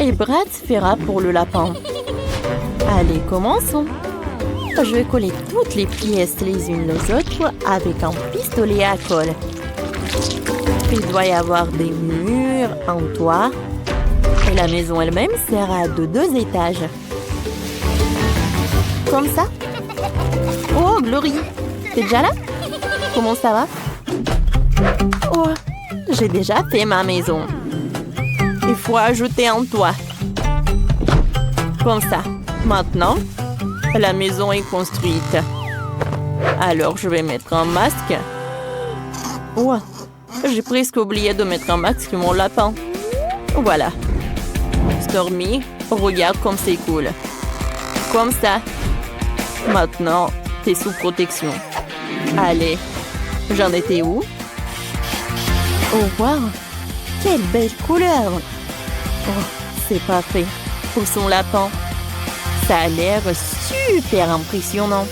Et Brad fera pour le lapin. Allez, commençons. Je vais coller toutes les pièces les unes aux autres avec un pistolet à colle. Il doit y avoir des murs, un toit. Et la maison elle-même sera de 2 étages. Comme ça. Oh, Glory, t'es déjà là? Comment ça va? Oh, j'ai déjà fait ma maison. Il faut ajouter un toit. Comme ça. Maintenant, la maison est construite. Alors, je vais mettre un masque. Oh, j'ai presque oublié de mettre un masque sur mon lapin. Voilà. Stormy, regarde comme c'est cool. Comme ça. Maintenant, t'es sous protection. Allez, j'en étais où? Oh, wow! Quelle belle couleur! Oh, c'est parfait pour son lapin. Ça a l'air super impressionnant.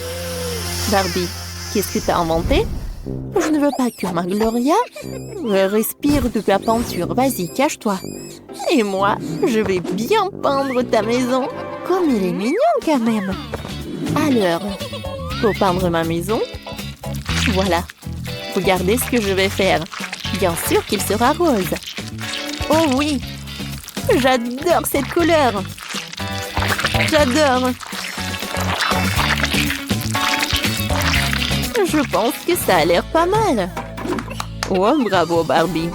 Barbie, qu'est-ce que t'as inventé? Je ne veux pas que ma Gloria respire de la peinture. Vas-y, cache-toi. Et moi, je vais bien peindre ta maison. Comme il est mignon quand même. Alors, pour peindre ma maison, voilà. Regardez ce que je vais faire. Bien sûr qu'il sera rose. Oh oui, j'adore cette couleur. J'adore. Je pense que ça a l'air pas mal. Oh, bravo Barbie.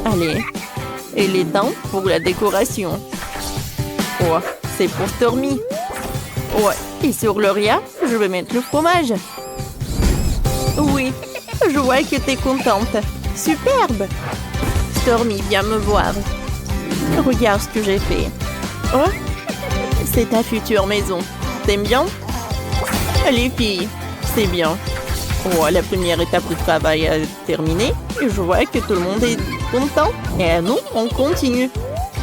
Allez, et les dents pour la décoration. Oh, c'est pour Stormy. Ouais, et sur Gloria, je vais mettre le fromage. Oui, je vois que t'es contente. Superbe. Stormy, viens me voir. Regarde ce que j'ai fait. Oh, c'est ta future maison. T'aimes bien? Les filles, c'est bien. Oh, la première étape du travail est terminée. Je vois que tout le monde est content. Et nous, on continue.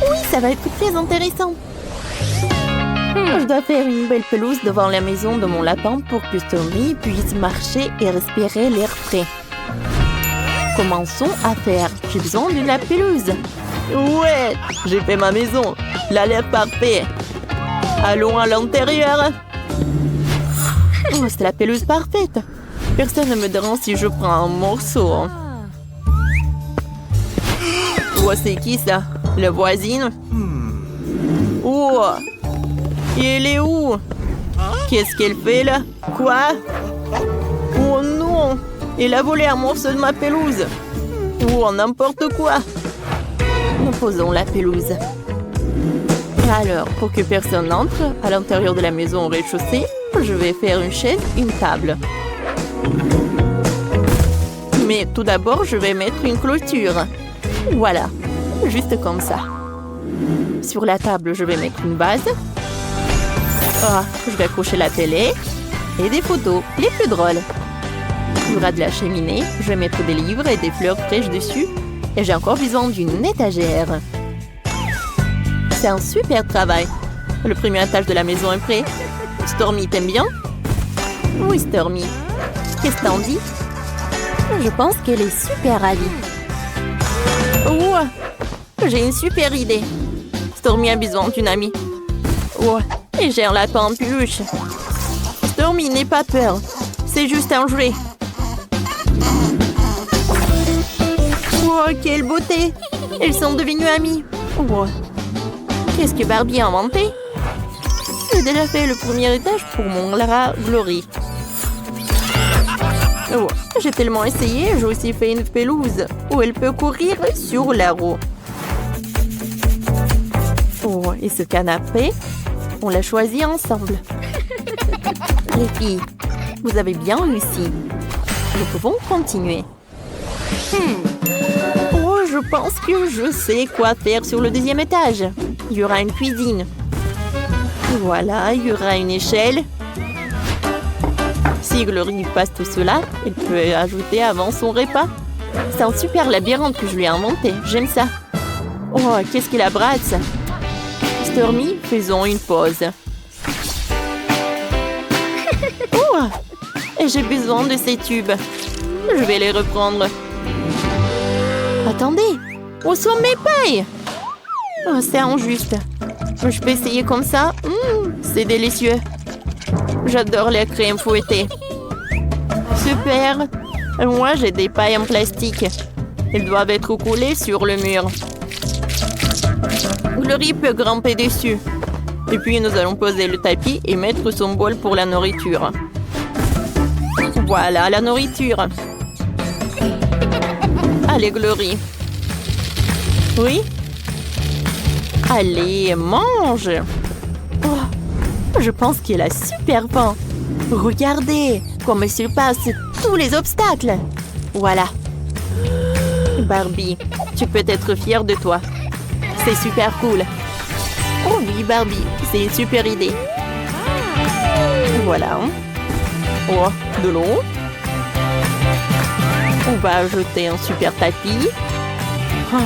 Oui, ça va être très intéressant. Je dois faire une belle pelouse devant la maison de mon lapin pour que Stormy puisse marcher et respirer l'air frais. Commençons à faire. J'ai besoin de la pelouse. Ouais, j'ai fait ma maison. La l'air parfait. Allons à l'intérieur. Oh, c'est la pelouse parfaite. Personne ne me dérange si je prends un morceau. Oh, c'est qui ça? La voisine? Oh, et elle est où? Qu'est-ce qu'elle fait là? Quoi? Oh non! Elle a volé un morceau de ma pelouse. Oh, n'importe quoi. Nous posons la pelouse. Alors, pour que personne n'entre à l'intérieur de la maison au rez-de-chaussée, je vais faire une chaise, une table. Mais tout d'abord, je vais mettre une clôture. Voilà, juste comme ça. Sur la table, je vais mettre une base. Ah, je vais accrocher la télé et des photos, les plus drôles. Il y aura de la cheminée, je vais mettre des livres et des fleurs fraîches dessus. Et j'ai encore besoin d'une étagère. C'est un super travail. Le premier étage de la maison est prêt. Stormy, t'aimes bien? Oui, Stormy. Qu'est-ce que t'en dis? Je pense qu'elle est super ravie. Oh, j'ai une super idée. Stormy a besoin d'une amie. Oh, et j'ai un lapin en peluche. Stormy, n'aie pas peur. C'est juste un jouet. Oh, quelle beauté! Elles sont devenues amies. Oh. Qu'est-ce que Barbie a inventé? J'ai déjà fait le premier étage pour mon Lara Glory. Oh. J'ai tellement essayé, j'ai aussi fait une pelouse où elle peut courir sur la roue. Oh, et ce canapé, on l'a choisi ensemble. Les filles, vous avez bien réussi. Nous pouvons continuer. Oh, je pense que je sais quoi faire sur le deuxième étage. Il y aura une cuisine. Voilà, il y aura une échelle. Si Glory passe tout cela, elle peut ajouter avant son repas. C'est un super labyrinthe que je lui ai inventé. J'aime ça. Oh, qu'est-ce qu'il abrasse. Stormy, faisons une pause. Oh, et j'ai besoin de ces tubes. Je vais les reprendre. Attendez, où sont mes pailles? Oh, c'est injuste. Je peux essayer comme ça? C'est délicieux. J'adore les crèmes fouettées. Super. Moi, j'ai des pailles en plastique. Elles doivent être collées sur le mur. Glory peut grimper dessus. Et puis, nous allons poser le tapis et mettre son bol pour la nourriture. Voilà la nourriture. Allez, Glory. Oui? Allez, mange. Oh, je pense qu'il a super faim. Regardez comme il surpasse tous les obstacles. Voilà. Barbie, tu peux être fière de toi. C'est super cool. Oh oui, Barbie, c'est une super idée. Voilà. Oh, de l'eau. On va ajouter un super tapis. Oh,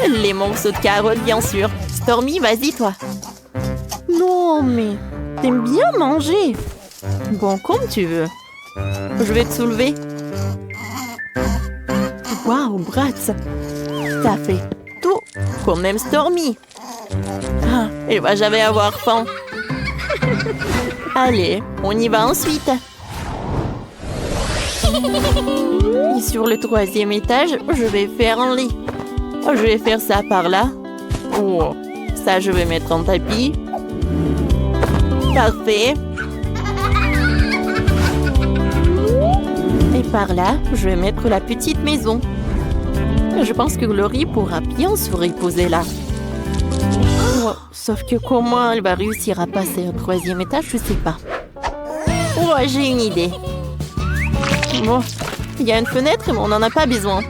les morceaux de carottes, bien sûr. Stormy, vas-y, toi. Non, mais t'aimes bien manger. Bon, comme tu veux. Je vais te soulever. Waouh, Bratz. T'as fait tout comme même Stormy. Ah, elle va jamais avoir faim. Allez, on y va ensuite. Et sur le 3e étage, je vais faire un lit. Je vais faire ça par là. Oh, ça, je vais mettre un tapis. Parfait. Et par là, je vais mettre la petite maison. Je pense que Glory pourra bien se reposer là. Oh, sauf que comment elle va réussir à passer au 3e étage, je sais pas. Oh, j'ai une idée. Bon, il y a une fenêtre, mais on n'en a pas besoin.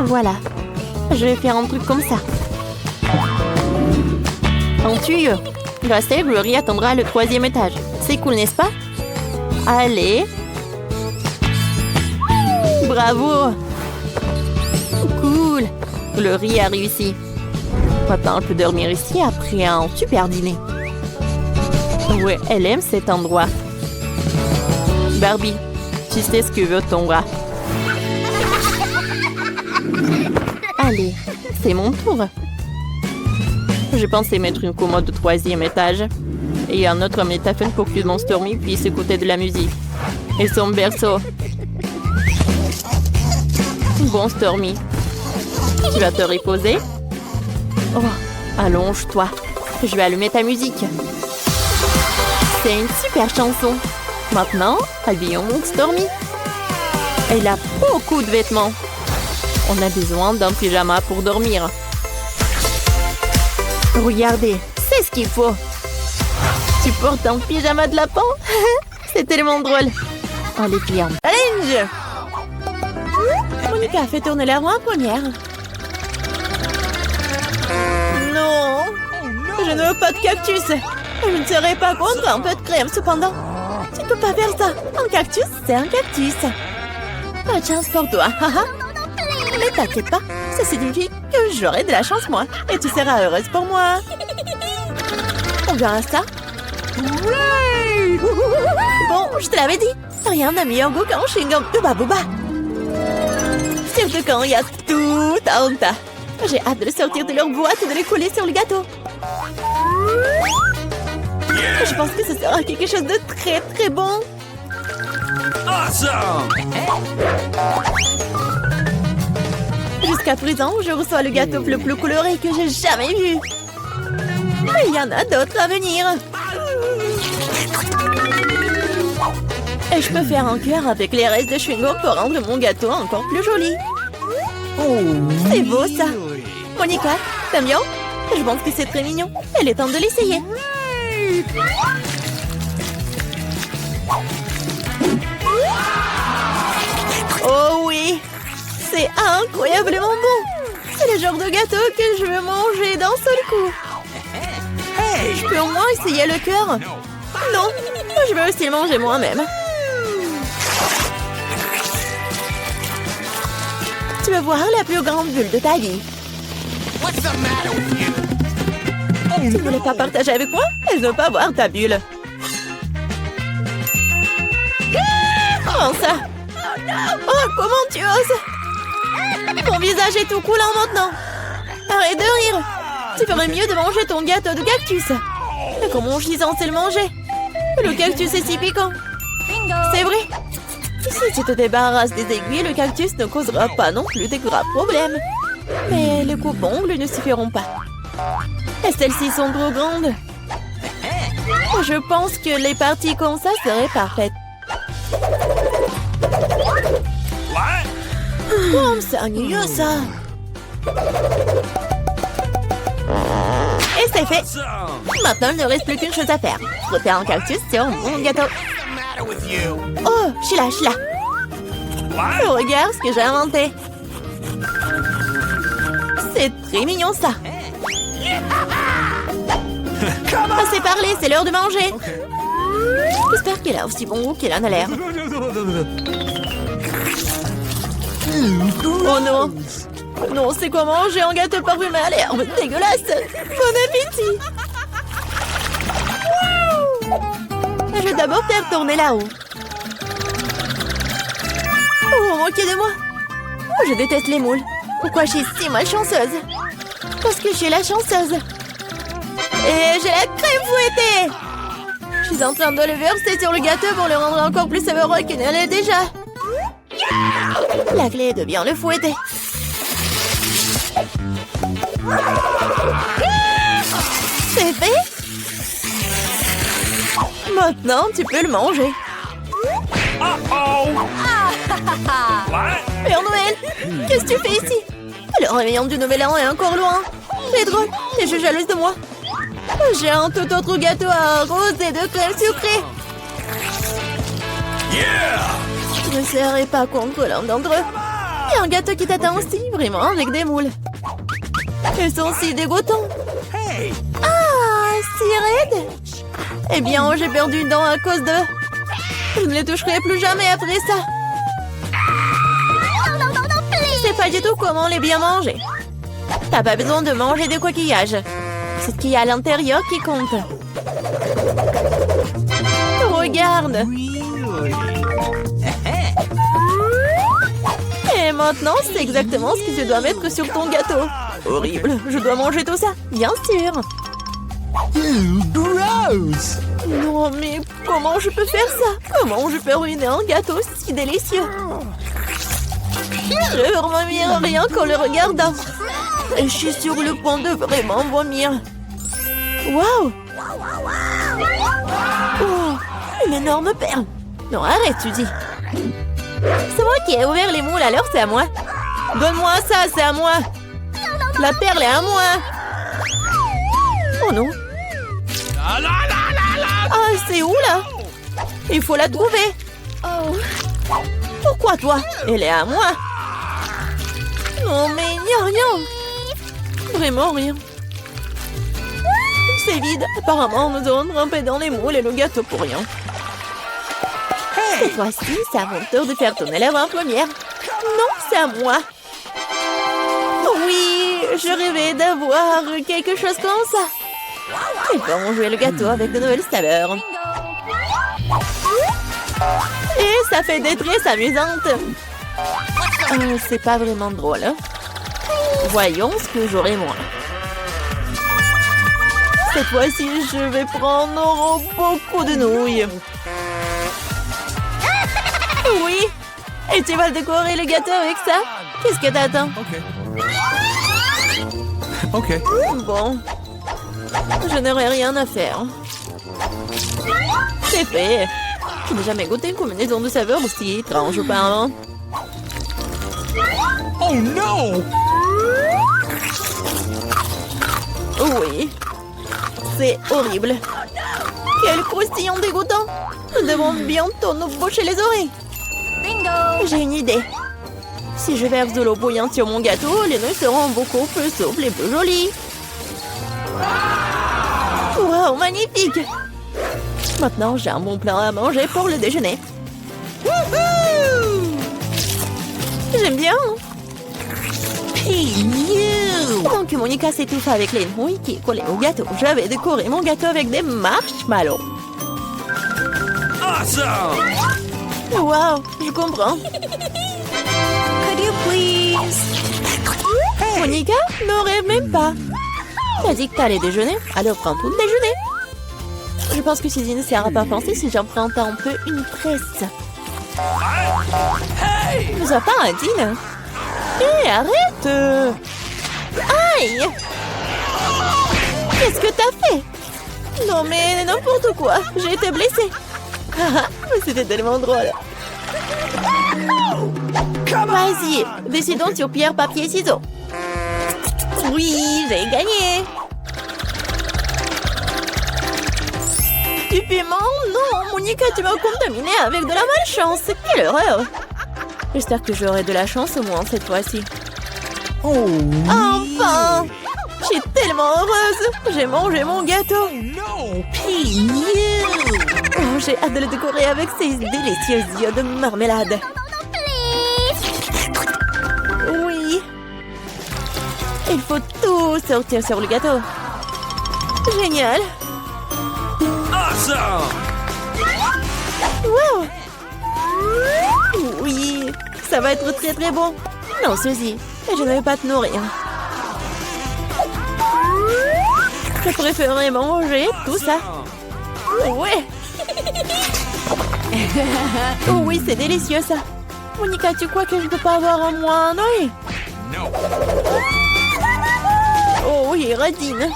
Voilà. Je vais faire un truc comme ça. Un tuyau. Grâce à Glory attendra le 3e étage. C'est cool, n'est-ce pas? Allez. Bravo. Cool. Glory a réussi. Maintenant, elle peut dormir ici après un super dîner. Ouais, elle aime cet endroit. Barbie, tu sais ce que veut ton rat. Allez, c'est mon tour. Je pensais mettre une commode au 3e étage. Et un autre métaphone pour que mon Stormy puisse écouter de la musique. Et son berceau. Bon, Stormy. Tu vas te reposer? Oh, allonge-toi. Je vais allumer ta musique. C'est une super chanson. Maintenant, habillons Stormy. Elle a beaucoup de vêtements. On a besoin d'un pyjama pour dormir. Regardez, c'est ce qu'il faut. Tu portes un pyjama de lapin? C'est tellement drôle. Oh, les clients. Challenge! Monica fait tourner la roue en première. Non! Je ne veux pas de cactus. Je ne serais pas contre un peu de crème, cependant. Tu ne peux pas faire ça. Un cactus, c'est un cactus. Pas de chance pour toi. Mais t'inquiète pas, ça signifie que j'aurai de la chance, moi. Et tu seras heureuse pour moi. On verra ça. Bon, je te l'avais dit. Rien n'a meilleur goût qu'un chewing-gum de Babouba. Surtout quand il y a tout un tas. J'ai hâte de le sortir de leur boîte et de les coller sur le gâteau. Je pense que ce sera quelque chose de très très bon. Awesome! Jusqu'à présent, je reçois le gâteau le plus coloré que j'ai jamais vu. Mais il y en a d'autres à venir. Et je peux faire un cœur avec les restes de chewing-gum pour rendre mon gâteau encore plus joli. C'est beau ça. Monica, t'aimes bien? Je pense que c'est très mignon. Il est temps de l'essayer. Oh oui! C'est incroyablement bon! C'est le genre de gâteau que je veux manger d'un seul coup. Je peux au moins essayer le cœur? Non, je veux aussi le manger moi-même. Tu veux voir la plus grande bulle de ta vie? Tu ne voulais pas partager avec moi? Je ne veux pas voir ta bulle. Comment ça? Oh, comment tu oses? Ton visage est tout coulant maintenant. Arrête de rire. Tu ferais mieux de manger ton gâteau de cactus. Mais comment je suis censée le manger? Le cactus est si piquant. C'est vrai. Si tu te débarrasses des aiguilles, le cactus ne causera pas non plus de graves problèmes. Mais les coupe-ongles ne suffiront pas. Et celles-ci sont trop grandes. Je pense que les parties comme ça seraient parfaites. Oh, c'est ennuyeux ça. Et c'est fait. Maintenant, il ne reste plus qu'une chose à faire. Frotter un cactus sur mon gâteau. Oh, je suis là. Regarde ce que j'ai inventé. C'est très mignon ça. Assez parlé, c'est l'heure de manger. J'espère qu'il a aussi bon goût qu'il en a l'air. Oh non. Non, c'est quoi manger un gâteau parfumé à l'herbe? Dégueulasse. Bon appétit. Je vais d'abord faire tourner là-haut. Oh, moquez de moi. Oh, je déteste les moules. Pourquoi je suis si malchanceuse? Parce que je suis la chanceuse. Et j'ai la crème fouettée. Je suis en train de le verser sur le gâteau pour le rendre encore plus savoureux qu'il ne l'est déjà. La clé est de bien le fouetter. C'est fait. Maintenant, tu peux le manger. Père Noël, qu'est-ce que tu fais ici? Le réveillon du Nouvel An est encore loin. C'est drôle, t'es jalouse de moi. J'ai un tout autre gâteau à rose et de crème sucrée. Je ne serai pas contre l'un d'entre eux. Il y a un gâteau qui t'attend aussi, vraiment, avec des moules. Ils sont si dégoûtants. Ah, si raides. Eh bien, j'ai perdu une dent à cause d'eux. Je ne les toucherai plus jamais après ça. Je sais pas du tout comment les bien manger. T'as pas besoin de manger de coquillages. C'est ce qu'il y a à l'intérieur qui compte. Regarde. Et maintenant, c'est exactement ce que tu dois mettre sur ton gâteau. Horrible, je dois manger tout ça, bien sûr. Gross! Non, mais comment je peux faire ça? Comment je peux ruiner un gâteau si délicieux? Je veux vomir rien qu'en le regardant. Et je suis sur le point de vraiment vomir. Waouh! Oh, une énorme perle. Non, arrête, tu dis. C'est moi qui ai ouvert les moules, alors c'est à moi. Donne-moi ça, c'est à moi. La perle est à moi. Oh non. Ah, c'est où là? Il faut la trouver. Oh. Pourquoi toi? Elle est à moi. Non mais il n'y a rien. Vraiment rien. C'est vide. Apparemment, nous avons trempé dans les moules et le gâteau pour rien. Cette fois-ci, c'est à mon tour de faire tourner la en première. Non, c'est à moi. Oui, je rêvais d'avoir quelque chose comme ça. Et bon, jouer le gâteau avec de nouvelles saveurs. Et ça fait des tresses amusantes. C'est pas vraiment drôle. Hein? Voyons ce que j'aurai moi. Cette fois-ci, je vais prendre beaucoup de nouilles. Oui. Et tu vas décorer le gâteau avec ça? Qu'est-ce que t'attends? Ok. Bon. Je n'aurai rien à faire. C'est fait. Je n'ai jamais goûté une combinaison de saveurs aussi étrange auparavant. Oh non! Oui. C'est horrible. Quel croustillant dégoûtant. Nous devons bientôt nous boucher les oreilles. Bingo! J'ai une idée. Si je verse de l'eau bouillante sur mon gâteau, les nouilles seront beaucoup plus souples et plus jolies. Wow, magnifique! Maintenant, j'ai un bon plat à manger pour le déjeuner. J'aime bien. Pendant que Monica s'étouffe avec les nouilles qui collaient au gâteau, j'avais décoré mon gâteau avec des marshmallows. Awesome! Wow, je comprends. you please? Monica, ne rêve même pas. T'as dit que t'allais déjeuner, alors prends tout le déjeuner. Je pense que Suzy ne sera pas pensée si j'emprunte un peu une presse. Ne sois pas indigne. Hé, arrête. Aïe. Qu'est-ce que t'as fait? Non mais n'importe quoi, j'ai été blessée. C'était tellement drôle. Vas-y, décidons sur pierre, papier, ciseaux. Oui, j'ai gagné. Du piment? Non, Monica, tu m'as contaminé avec de la malchance. Quelle horreur. J'espère que j'aurai de la chance au moins cette fois-ci. Oh, Enfin! Je suis tellement heureuse. J'ai mangé mon gâteau. no. Oh, j'ai hâte de le décorer avec ces délicieux yeux de marmelade. Oui. Il faut tout sortir sur le gâteau. Génial. Awesome. Wow. Oui, ça va être très très bon. Non, Suzy, je ne vais pas te nourrir. Je préférerais manger tout ça. Ouais. Oh oui, c'est délicieux ça. Monica, tu crois que je ne peux pas avoir en moi un œil? No. Oh oui, radine.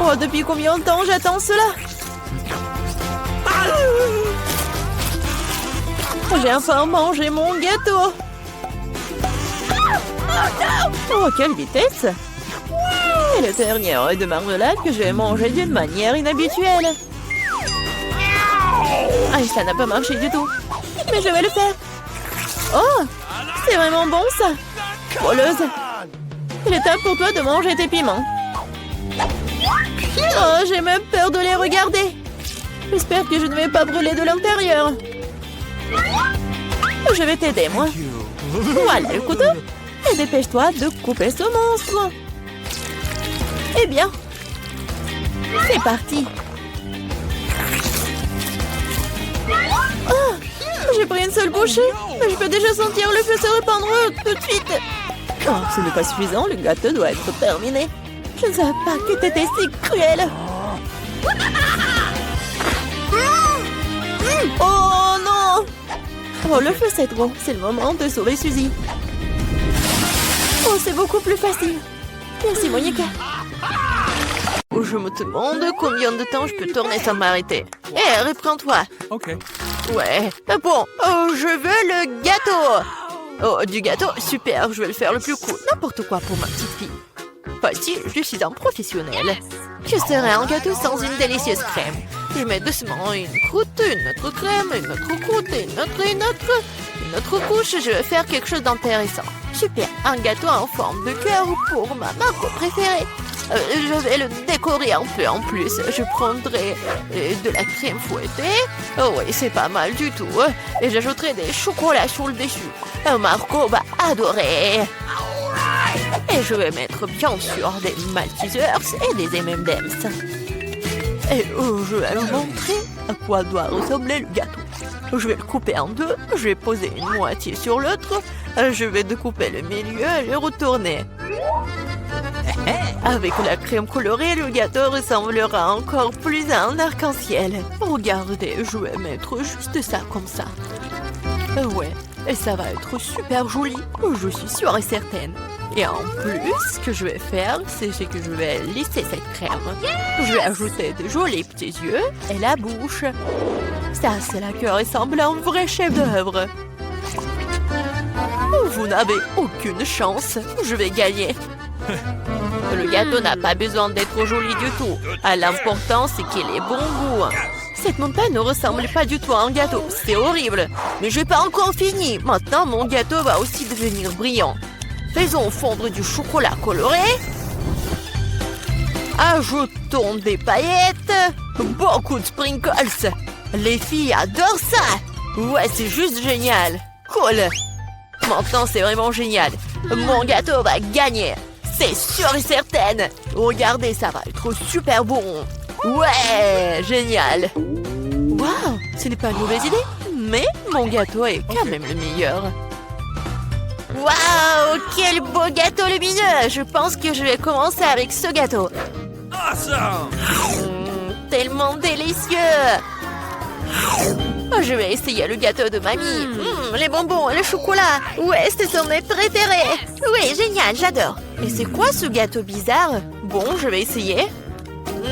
Oh, depuis combien de temps j'attends cela? J'ai enfin mangé mon gâteau. Oh, quelle vitesse! C'est le dernier œil de marmelade que j'ai mangé d'une manière inhabituelle. Ah, ça n'a pas marché du tout. Mais je vais le faire. Oh, c'est vraiment bon ça. Voleuse. Il est temps pour toi de manger tes piments. Oh, j'ai même peur de les regarder. J'espère que je ne vais pas brûler de l'intérieur. Je vais t'aider, moi. Voilà le couteau. Et dépêche-toi de couper ce monstre. Eh bien, c'est parti. Oh, j'ai pris une seule bouchée, mais je peux déjà sentir le feu se répandre tout de suite. Oh, ce n'est pas suffisant, le gâteau doit être terminé. Je ne savais pas que t'étais si cruel. Oh non! Oh, le feu c'est trop. C'est le moment de sauver Suzy. Oh, c'est beaucoup plus facile. Merci, Monica. Je me demande combien de temps je peux tourner sans m'arrêter. Hé, reprends-toi. Okay. Ouais. Bon, je veux le gâteau. Oh, du gâteau? Super, je vais le faire le plus cool. N'importe quoi pour ma petite fille. Facile, je suis un professionnel. Je serai un gâteau sans une délicieuse crème. Je mets doucement une croûte, une autre crème, une autre croûte, une autre couche. Je vais faire quelque chose d'intéressant. Super, un gâteau en forme de cœur pour ma marque préférée. Je vais le décorer un peu en plus. Je prendrai de la crème fouettée. Oh oui, c'est pas mal du tout. Et j'ajouterai des chocolats sur le dessus. Marco va adorer. Et je vais mettre bien sûr des Maltesers et des M&M's. Et je vais vous montrer à quoi doit ressembler le gâteau. Je vais le couper en deux. Je vais poser une moitié sur l'autre. Je vais découper le milieu et le retourner. Avec la crème colorée, le gâteau ressemblera encore plus à un arc-en-ciel. Regardez, je vais mettre juste ça comme ça. Ouais, et ça va être super joli, je suis sûre et certaine. Et en plus, ce que je vais faire, c'est que je vais lisser cette crème. Je vais ajouter de jolis petits yeux et la bouche. Ça, c'est là que ressemble à un vrai chef-d'œuvre. Vous n'avez aucune chance, je vais gagner. Le gâteau n'a pas besoin d'être joli du tout. L'important, c'est qu'il ait bon goût. Cette montagne ne ressemble pas du tout à un gâteau. C'est horrible. Mais je n'ai pas encore fini. Maintenant, mon gâteau va aussi devenir brillant. Faisons fondre du chocolat coloré. Ajoutons des paillettes. Beaucoup de sprinkles. Les filles adorent ça. Ouais, c'est juste génial. Cool. Maintenant, c'est vraiment génial. Mon gâteau va gagner. C'est sûr et certain. Regardez, ça va être super bon. Ouais, génial. Waouh, ce n'est pas une mauvaise idée. Mais mon gâteau est quand même le meilleur. Waouh, quel beau gâteau lumineux! Je pense que je vais commencer avec ce gâteau. Awesome! Tellement délicieux! Oh, je vais essayer le gâteau de mamie. Les bonbons et le chocolat. Ouais, ce sont mes préférés. Oui, génial, j'adore. Mais c'est quoi ce gâteau bizarre? Bon, je vais essayer.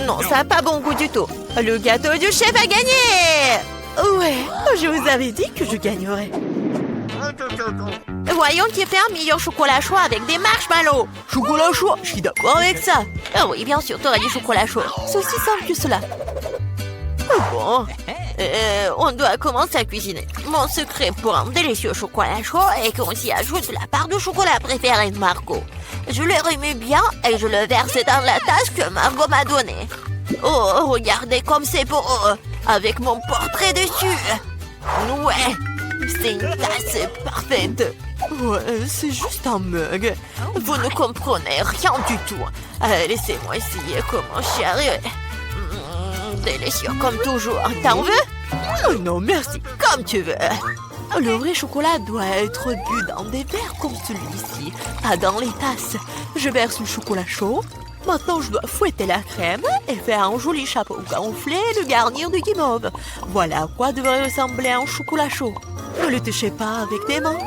Non, ça n'a pas bon goût du tout. Le gâteau du chef a gagné! Ouais, je vous avais dit que je gagnerais. Voyons qui fait un meilleur chocolat chaud avec des marshmallows. Chocolat chaud, je suis d'accord avec ça. Ah oui, bien sûr, t'auras du chocolat chaud. C'est aussi simple que cela. Bon, on doit commencer à cuisiner. Mon secret pour un délicieux chocolat chaud est qu'on s'y ajoute la part de chocolat préférée de Margot. Je le remue bien et je le verse dans la tasse que Margot m'a donnée. Oh, regardez comme c'est beau, avec mon portrait dessus. Ouais, c'est une tasse parfaite. Ouais, c'est juste un mug. Vous ne comprenez rien du tout. Laissez-moi essayer comment chérie. Délicieux comme toujours. T'en veux? Oh non, merci. Comme tu veux. Le vrai chocolat doit être bu dans des verres comme celui-ci, pas dans les tasses. Je verse le chocolat chaud. Maintenant, je dois fouetter la crème et faire un joli chapeau gonflé et le garnir de guimauve. Voilà à quoi devrait ressembler un chocolat chaud. Ne le touchez pas avec tes mains.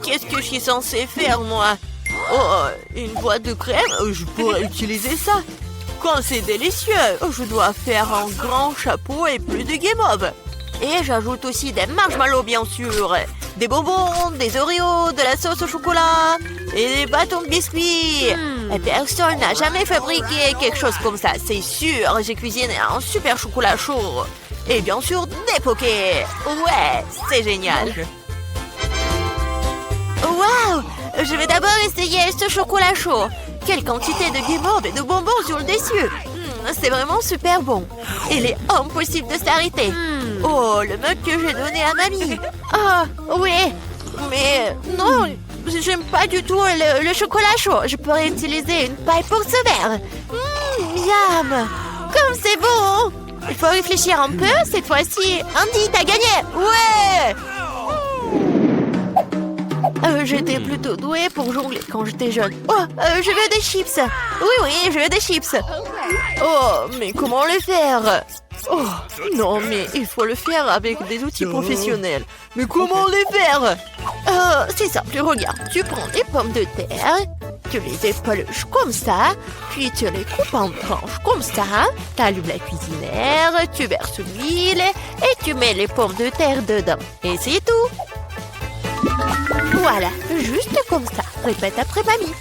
Qu'est-ce que je suis censée faire, moi? Oh, une boîte de crème? Je pourrais utiliser ça. Quand c'est délicieux, je dois faire un grand chapeau et plus de guimauve. Et j'ajoute aussi des marshmallows, bien sûr. Des bonbons, des Oreos, de la sauce au chocolat et des bâtons de biscuits. Et personne n'a jamais fabriqué quelque chose comme ça, c'est sûr. J'ai cuisiné un super chocolat chaud. Et bien sûr, des pokés. Ouais, c'est génial. Okay. Waouh! Je vais d'abord essayer ce chocolat chaud. Quelle quantité de guimauve et de bonbons sur le dessus. C'est vraiment super bon. Il est impossible de s'arrêter. Oh, le mug que j'ai donné à mamie. Ah, oui. Mais non, j'aime pas du tout le chocolat chaud. Je pourrais utiliser une paille pour ce verre. Miam. Comme c'est bon. Il faut réfléchir un peu. Cette fois-ci, Andy, t'as gagné. Ouais. J'étais plutôt douée pour jongler quand j'étais jeune. Oh, je veux des chips. Oui, je veux des chips. Oh, mais comment les faire? Oh, non, mais il faut le faire avec des outils professionnels. Mais comment les faire? C'est simple, regarde. Tu prends des pommes de terre, tu les épluches comme ça, puis tu les coupes en tranches comme ça. T'allumes la cuisinière, tu verses l'huile et tu mets les pommes de terre dedans. Et c'est tout. Voilà, juste comme ça. Répète après mamie.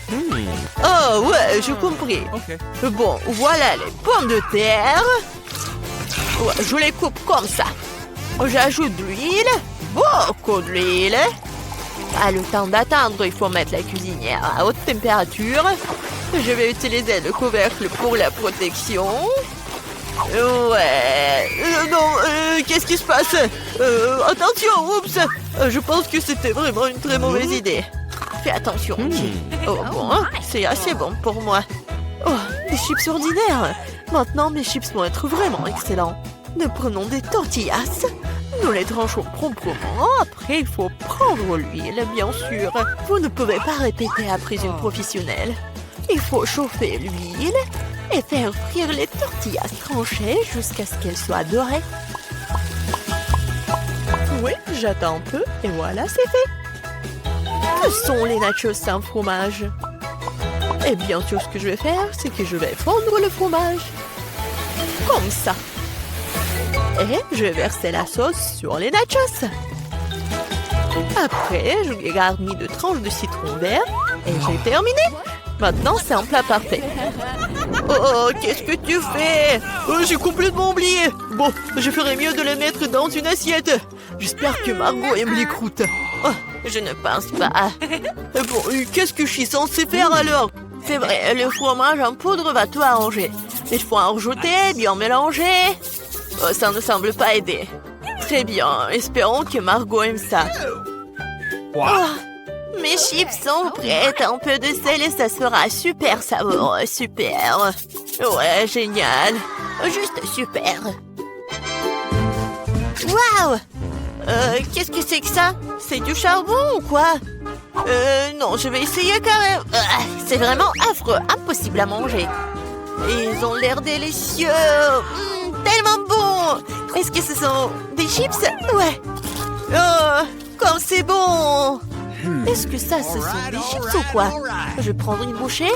Oh ouais, j'ai compris. Okay. Bon, voilà les pommes de terre. Ouais, je les coupe comme ça. J'ajoute de l'huile, beaucoup de l'huile. Le temps d'attendre, il faut mettre la cuisinière à haute température. Je vais utiliser le couvercle pour la protection. Ouais. Non, qu'est-ce qui se passe? Attention, oups. Je pense que c'était vraiment une très mauvaise idée. Fais attention. Oh bon, c'est assez bon pour moi. Oh, des chips ordinaires. Maintenant, mes chips vont être vraiment excellents. Nous prenons des tortillas. Nous les tranchons proprement. Après, il faut prendre l'huile, bien sûr. Vous ne pouvez pas répéter après une professionnelle. Il faut chauffer l'huile et faire frire les tortillas tranchées jusqu'à ce qu'elles soient dorées. Oui, j'attends un peu et voilà, c'est fait. Ce sont les nachos sans fromage. Et bien sûr, ce que je vais faire, c'est que je vais fondre le fromage. Comme ça. Et je vais verser la sauce sur les nachos. Après, je les garnis de tranches de citron vert et j'ai terminé. Maintenant, c'est un plat parfait. Oh, qu'est-ce que tu fais? J'ai complètement oublié. Bon, je ferais mieux de les mettre dans une assiette. J'espère que Margot aime les croûtes. Oh, je ne pense pas. Bon, qu'est-ce que je suis censée faire alors? C'est vrai, le fromage en poudre va tout arranger. Il faut en rajouter, bien mélanger. Oh, ça ne semble pas aider. Très bien, espérons que Margot aime ça. Wow. Oh, mes chips sont prêtes. Un peu de sel et ça sera super savoureux. Super. Ouais, génial. Juste super. Waouh! Qu'est-ce que c'est que ça? C'est du charbon ou quoi? Non, je vais essayer quand même. C'est vraiment affreux, impossible à manger. Et ils ont l'air délicieux. Tellement bon. Est-ce que ce sont des chips? Ouais. Oh, comme c'est bon. Est-ce que ça, ce sont des chips ou quoi? Je vais prendre une bouchée.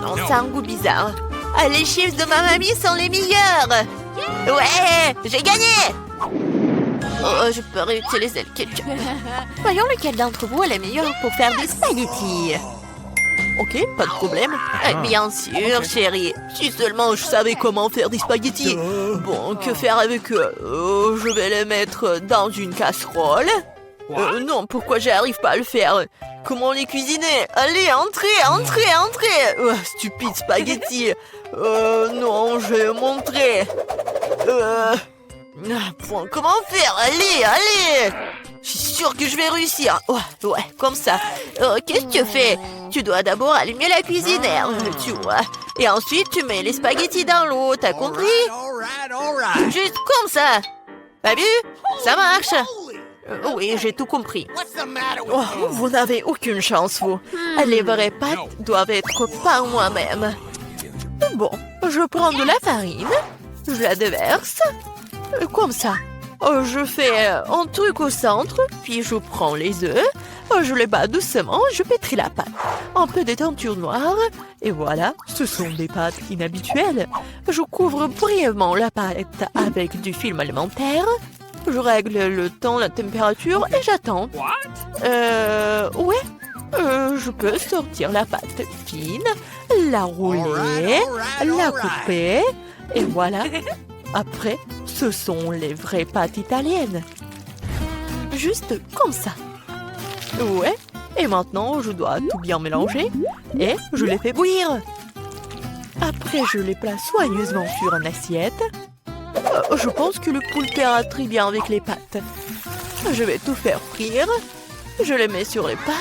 Non, ça a un goût bizarre. Ah, les chips de ma mamie sont les meilleurs. Ouais, j'ai gagné. Oh, je peux réutiliser le ketchup. Voyons lequel d'entre vous est le meilleur pour faire des spaghettis. Ok, pas de problème. Bien sûr, chérie. Si seulement je savais comment faire des spaghettis. Bon, que faire avec eux? Je vais les mettre dans une casserole. Non, pourquoi j'arrive pas à le faire? Comment les cuisiner? Allez, entrez. Stupide spaghetti. Non, je vais montrer. Bon, comment faire? Allez. Je suis sûre que je vais réussir. Ouais, comme ça. Qu'est-ce que tu fais? Tu dois d'abord allumer la cuisinière, tu vois. Et ensuite, tu mets les spaghettis dans l'eau, t'as compris? Juste comme ça. T'as vu? Ça marche. Oui, j'ai tout compris. Vous n'avez aucune chance, vous. Les vraies pâtes doivent être par moi-même. Bon, je prends de la farine. Je la déverse. Comme ça. Je fais un truc au centre, puis je prends les œufs, je les bats doucement, je pétris la pâte. Un peu de teinture noire, et voilà, ce sont des pâtes inhabituelles. Je couvre brièvement la pâte avec du film alimentaire, je règle le temps, la température, et j'attends. Je peux sortir la pâte fine, la rouler, la couper, et voilà. Après, ce sont les vraies pâtes italiennes. Juste comme ça. Ouais. Et maintenant, je dois tout bien mélanger. Et je les fais bouillir. Après, je les place soigneusement sur une assiette. Je pense que le poulpe ira très bien avec les pâtes. Je vais tout faire frire. Je les mets sur les pâtes.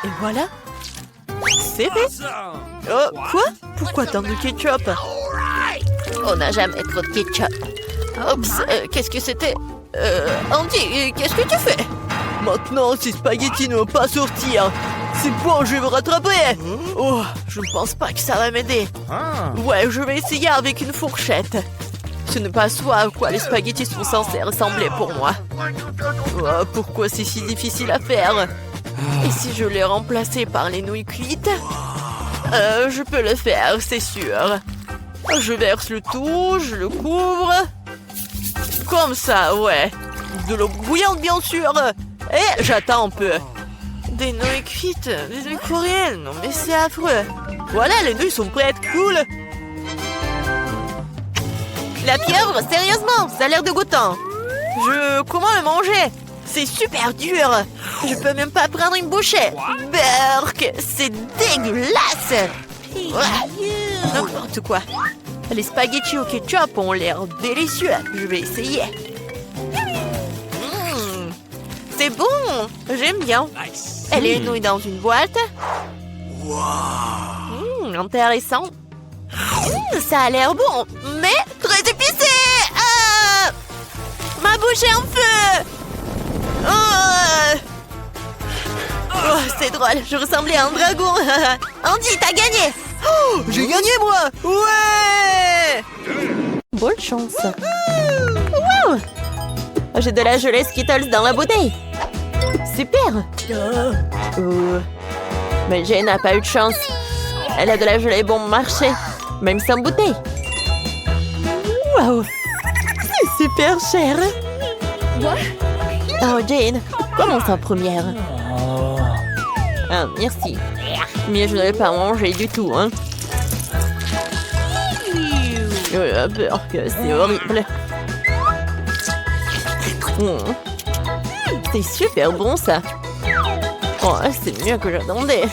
Et voilà. C'est fait. Quoi? Pourquoi tant de ketchup? On n'a jamais trop de ketchup. Oups, qu'est-ce que c'était? Andy, qu'est-ce que tu fais? Maintenant, ces spaghettis ne vont pas sortir. C'est bon, je vais me rattraper. Oh, je ne pense pas que ça va m'aider. Ouais, je vais essayer avec une fourchette. Ce n'est pas ce à quoi les spaghettis sont censés ressembler pour moi. Oh, pourquoi c'est si difficile à faire? Et si je les remplaçais par les nouilles cuites? Je peux le faire, c'est sûr. Je verse le tout, je le couvre. Comme ça, ouais. De l'eau bouillante, bien sûr. Et j'attends un peu. Des nouilles cuites, des nouilles coréennes. Non, mais c'est affreux. Voilà, les nouilles sont prêtes. Cool. La pieuvre, sérieusement, ça a l'air dégoûtant. Comment le manger? C'est super dur. Je peux même pas prendre une bouchée. Berk, c'est dégueulasse. Ouais. N'importe quoi. Les spaghettis au ketchup ont l'air délicieux. Je vais essayer. C'est bon. J'aime bien. Et les nouilles dans une boîte. Intéressant. Ça a l'air bon, mais très épicé. Ma bouche est en feu. C'est drôle. Je ressemblais à un dragon. Andy, t'as gagné. J'ai gagné, moi. Ouais. Bonne chance. Wow. J'ai de la gelée Skittles dans la bouteille. Super. Mais Jane n'a pas eu de chance. Elle a de la gelée bon marché, même sans bouteille. Wow. C'est super cher. Oh, Jane, commence en première. Ah, merci. Mais je ne vais pas manger du tout, hein. C'est horrible. C'est super bon, ça. Oh, c'est mieux que j'attendais.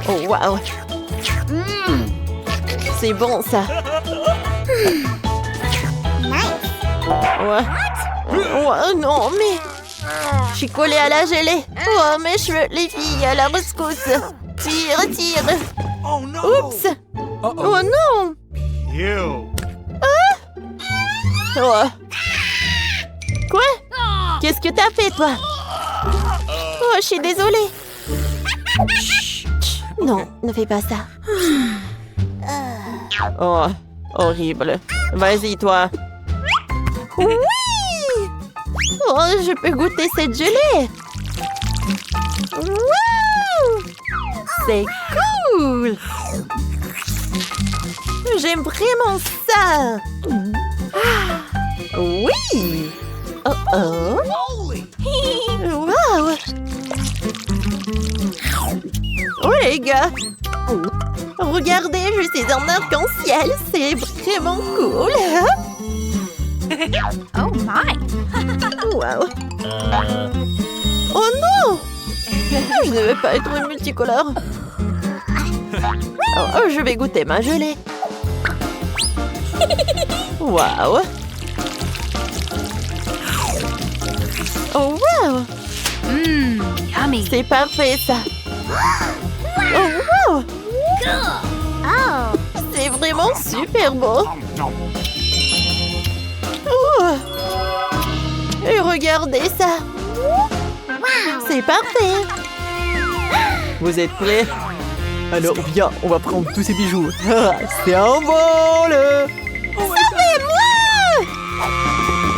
Oh, waouh. C'est bon, ça. Ouais, non, mais... Je suis collée à la gelée. Oh, mes cheveux, les filles, à la rescousse. Tire. Oups. Oh non. Oh. Quoi? Qu'est-ce que t'as fait, toi? Oh, je suis désolée. Chut. Non, ne fais pas ça. Oh, horrible. Vas-y, toi. Oui! Oh, je peux goûter cette gelée. Wow! C'est cool! J'aime vraiment ça! Ah, oui! Oh oh! Wow! Oh les gars! Regardez, je suis en arc-en-ciel! C'est vraiment cool! Oh my! Wow! Oh non! Je ne veux pas être multicolore! Oh, je vais goûter ma gelée! Wow! Oh wow! Yummy! C'est parfait ça! Oh wow! Oh! C'est vraiment super beau! Oh. Et regardez ça! C'est parfait! Vous êtes prêts? Alors viens, on va prendre tous ces bijoux! C'est un vol! Sauvez-moi!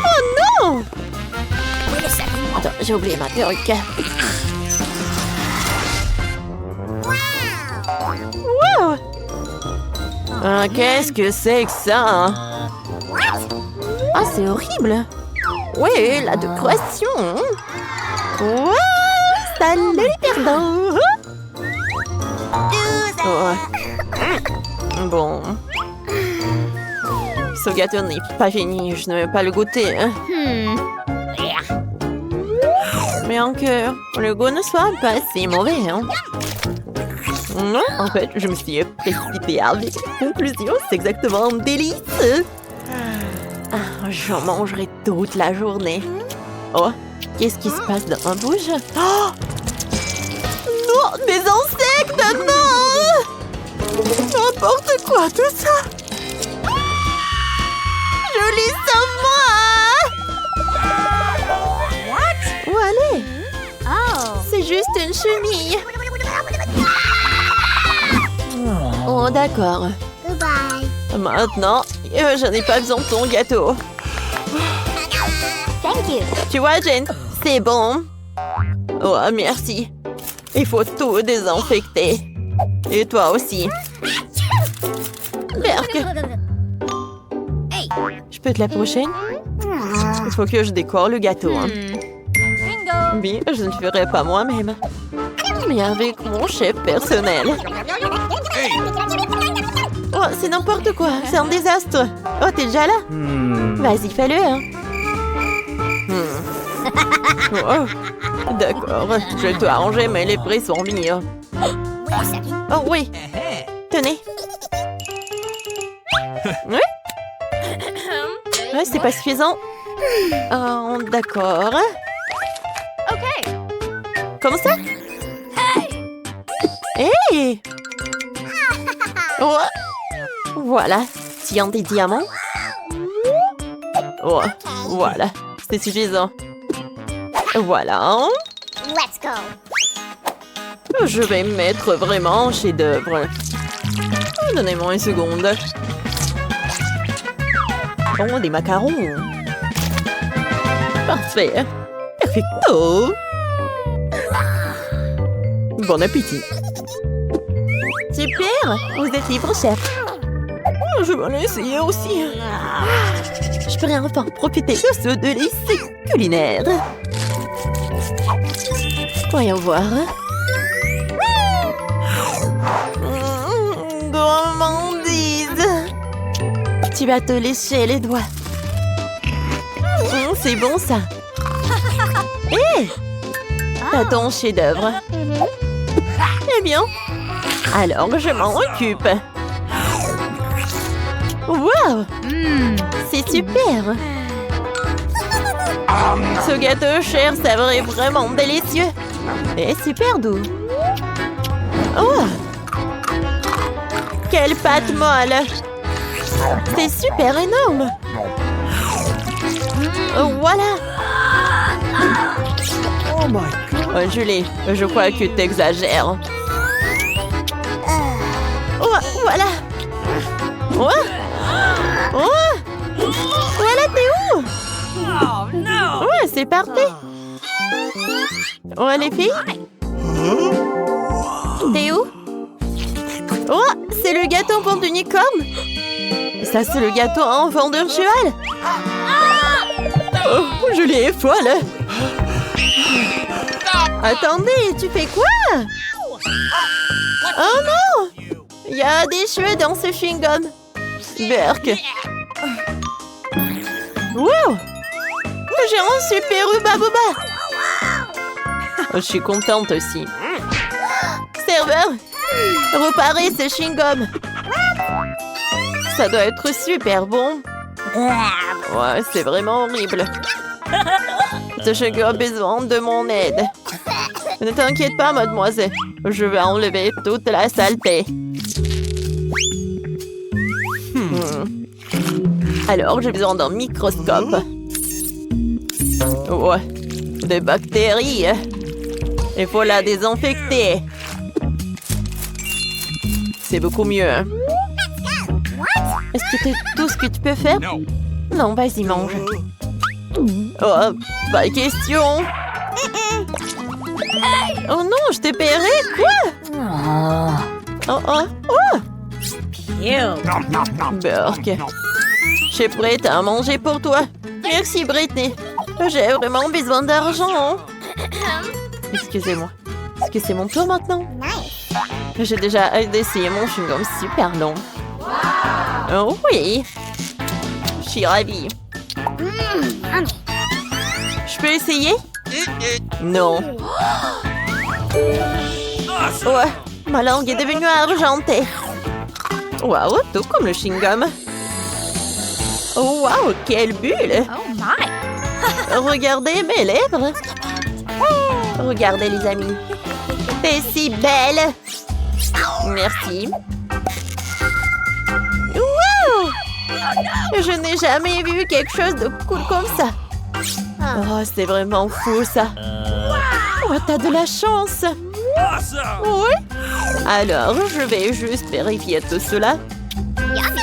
Oh non! Attends, j'ai oublié ma perruque. Wow! Ah, qu'est-ce que c'est que ça? Hein? Ah, c'est horrible! Oui, la décoration! Wow! Salut les perdants! Oh. Bon. Ce gâteau n'est pas fini, je ne vais pas le goûter. Hein. Mais encore, le goût ne soit pas si mauvais. Hein. Non, en fait, je me suis précipitée avec la conclusion. C'est exactement un délice. Ah, j'en mangerai toute la journée. Oh, qu'est-ce qui se passe dans ma bouche? Oh! Non, des insectes, non! N'importe quoi, tout ça! Joli savon! Où aller? Oh! C'est juste une chenille. Oh, d'accord. Goodbye! Maintenant, je n'ai pas besoin de ton gâteau. Thank you! Tu vois, Jane, c'est bon. Oh, merci. Il faut tout désinfecter. Et toi aussi. Berk, Hey! je peux être la prochaine? Il faut que je décore le gâteau. Hein. Bingo! Oui, je ne le ferai pas moi-même. Mais avec mon chef personnel. Oh, c'est n'importe quoi. C'est un désastre. Oh, t'es déjà là? Vas-y, fais-le. Hein. Oh, d'accord. Je vais tout arranger, mais les prix sont mis. Oh oui. Tenez. Oui? Ouais, c'est pas suffisant. Oh, d'accord. Okay! Comme ça? Hey! Oh. Voilà. Tiens des diamants. Oh, voilà. C'est suffisant. Voilà. Let's go! Je vais mettre vraiment un chef-d'œuvre. Donnez-moi une seconde. Oh, des macarons. Parfait. Perfecto. Bon appétit. Super. Vous êtes libre, chef. Je vais l'essayer aussi. Je pourrais enfin profiter de ce délice culinaire. Voyons voir. Gourmandise. Tu vas te lécher les doigts. C'est bon ça. Hé! T'as ton chef-d'œuvre. Eh bien, alors je m'en occupe. Wow! C'est super! Ce gâteau cher s'avère vraiment délicieux. Et super doux. Oh! Quelle pâte molle! C'est super énorme! Voilà! Oh my god! Oh, Julie, je crois que t'exagères. Oh, voilà. Oh, oh, voilà, t'es où? Oh no! Ouais, c'est parfait. Oh, les filles? T'es où? Oh, c'est le gâteau pour l'unicorne. Ça, c'est le gâteau à enfant de cheval. Oh, Julie est folle. Attendez, tu fais quoi? Oh non! Il y a des cheveux dans ce chewing-gum. Burk. Wow! J'ai un super Baboba. Je suis contente aussi. Serveur, reparez ce chewing-gum. Ça doit être super bon. Ouais, c'est vraiment horrible. Ce chewing-gum a besoin de mon aide. Ne t'inquiète pas, mademoiselle. Je vais enlever toute la saleté. Alors, j'ai besoin d'un microscope. Ouais, des bactéries. Il faut la désinfecter. C'est beaucoup mieux. Est-ce que c'est tout ce que tu peux faire? No. Non, vas-y, mange. Oh, pas question. Oh non, je t'ai paierai, quoi? Oh, oh, oh! Burk. Je suis prête à manger pour toi. Merci, Britney. J'ai vraiment besoin d'argent. Excusez-moi. Est-ce que c'est mon tour maintenant? J'ai déjà essayé mon chewing-gum super long. Oh oui. Je suis ravie. Je peux essayer? Non. Awesome! Ouais, ma langue est devenue argentée. Waouh, tout comme le chewing-gum. Oh, waouh, quelle bulle! Oh my! Regardez mes lèvres. Regardez, les amis. T'es si belle. Merci. Wow! Je n'ai jamais vu quelque chose de cool comme ça. Oh, c'est vraiment fou, ça. Oh, t'as de la chance. Awesome! Oui. Alors, je vais juste vérifier tout cela.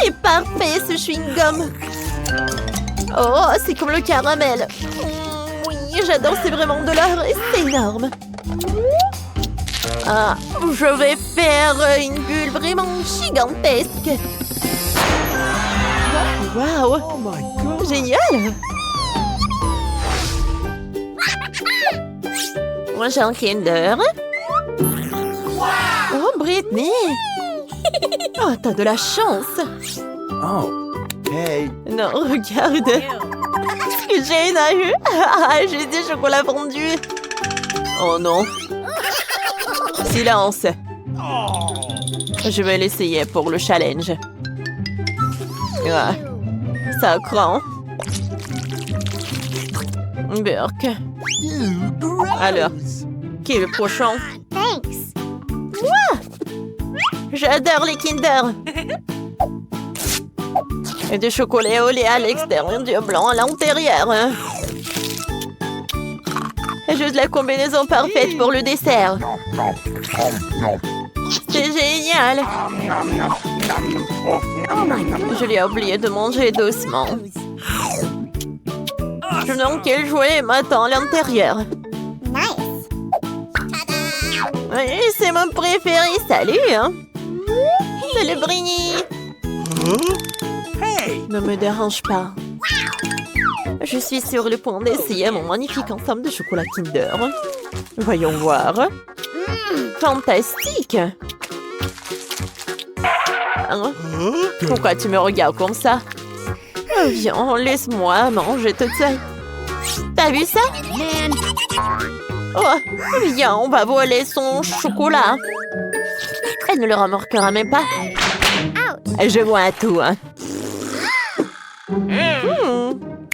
C'est parfait, ce chewing-gum. Oh, c'est comme le caramel. Oui, j'adore, c'est vraiment de l'or et c'est énorme. Ah, je vais faire une bulle vraiment gigantesque. Waouh! Génial! Moi, j'ai un Kinder. Oh, Britney! Oh, t'as de la chance! Oh. Hey. Non, regarde! Ce que j'ai eu! Ah, j'ai des chocolats fondus! Oh non! Silence! Je vais l'essayer pour le challenge. Ah, ça craint. Burk. Alors, qui est le prochain? Thanks. J'adore les Kinder. Et du chocolat au lait à l'extérieur, du blanc à l'intérieur. Et juste la combinaison parfaite pour le dessert. C'est génial. Je l'ai oublié de manger doucement. Je me demande quel jouet m'attend à l'intérieur. Nice. Oui, c'est mon préféré. Salut, hein. C'est le Brini. Hey! Ne me dérange pas. Je suis sur le point d'essayer mon magnifique ensemble de chocolat Kinder. Voyons voir. Fantastique. Hein? Pourquoi tu me regardes comme ça? Oh, viens, laisse-moi manger toute seule. T'as vu ça? Man. Oh, viens, on va voler son chocolat. Elle ne le remarquera même pas. Je vois tout, hein.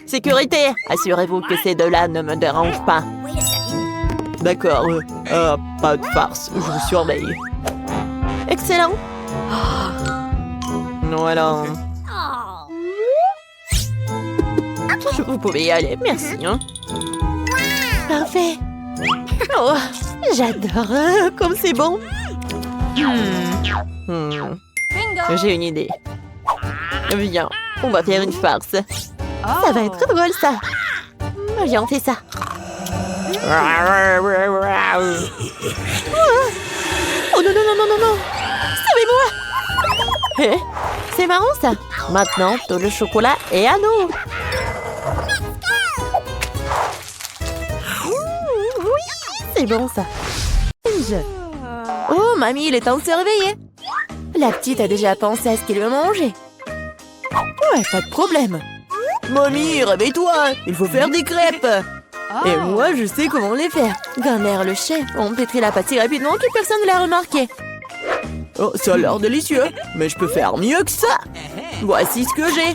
Sécurité, assurez-vous que ces deux-là ne me dérangent pas. Wait a second. D'accord, pas de farce, je vous surveille. Excellent. Voilà. Oh. Vous pouvez y aller, merci. Hein. Parfait. Oh, j'adore. Comme c'est bon. J'ai une idée. Viens, on va faire une farce. Ça va être drôle, ça. Viens, on fait ça. Oh non, non, non, non, non, non. Sauvez-moi. C'est marrant, ça. Maintenant, tout le chocolat est à nous. Oui, c'est bon, ça. Oh, mamie, il est temps de se réveiller. La petite a déjà pensé à ce qu'elle veut manger. Ouais, pas de problème. Mamie, réveille-toi, il faut faire des crêpes. Et moi, je sais comment les faire. Grand-mère, le chef, on pétrit la pâte si rapidement que personne ne l'a remarqué. Oh, ça a l'air délicieux, mais je peux faire mieux que ça. Voici ce que j'ai.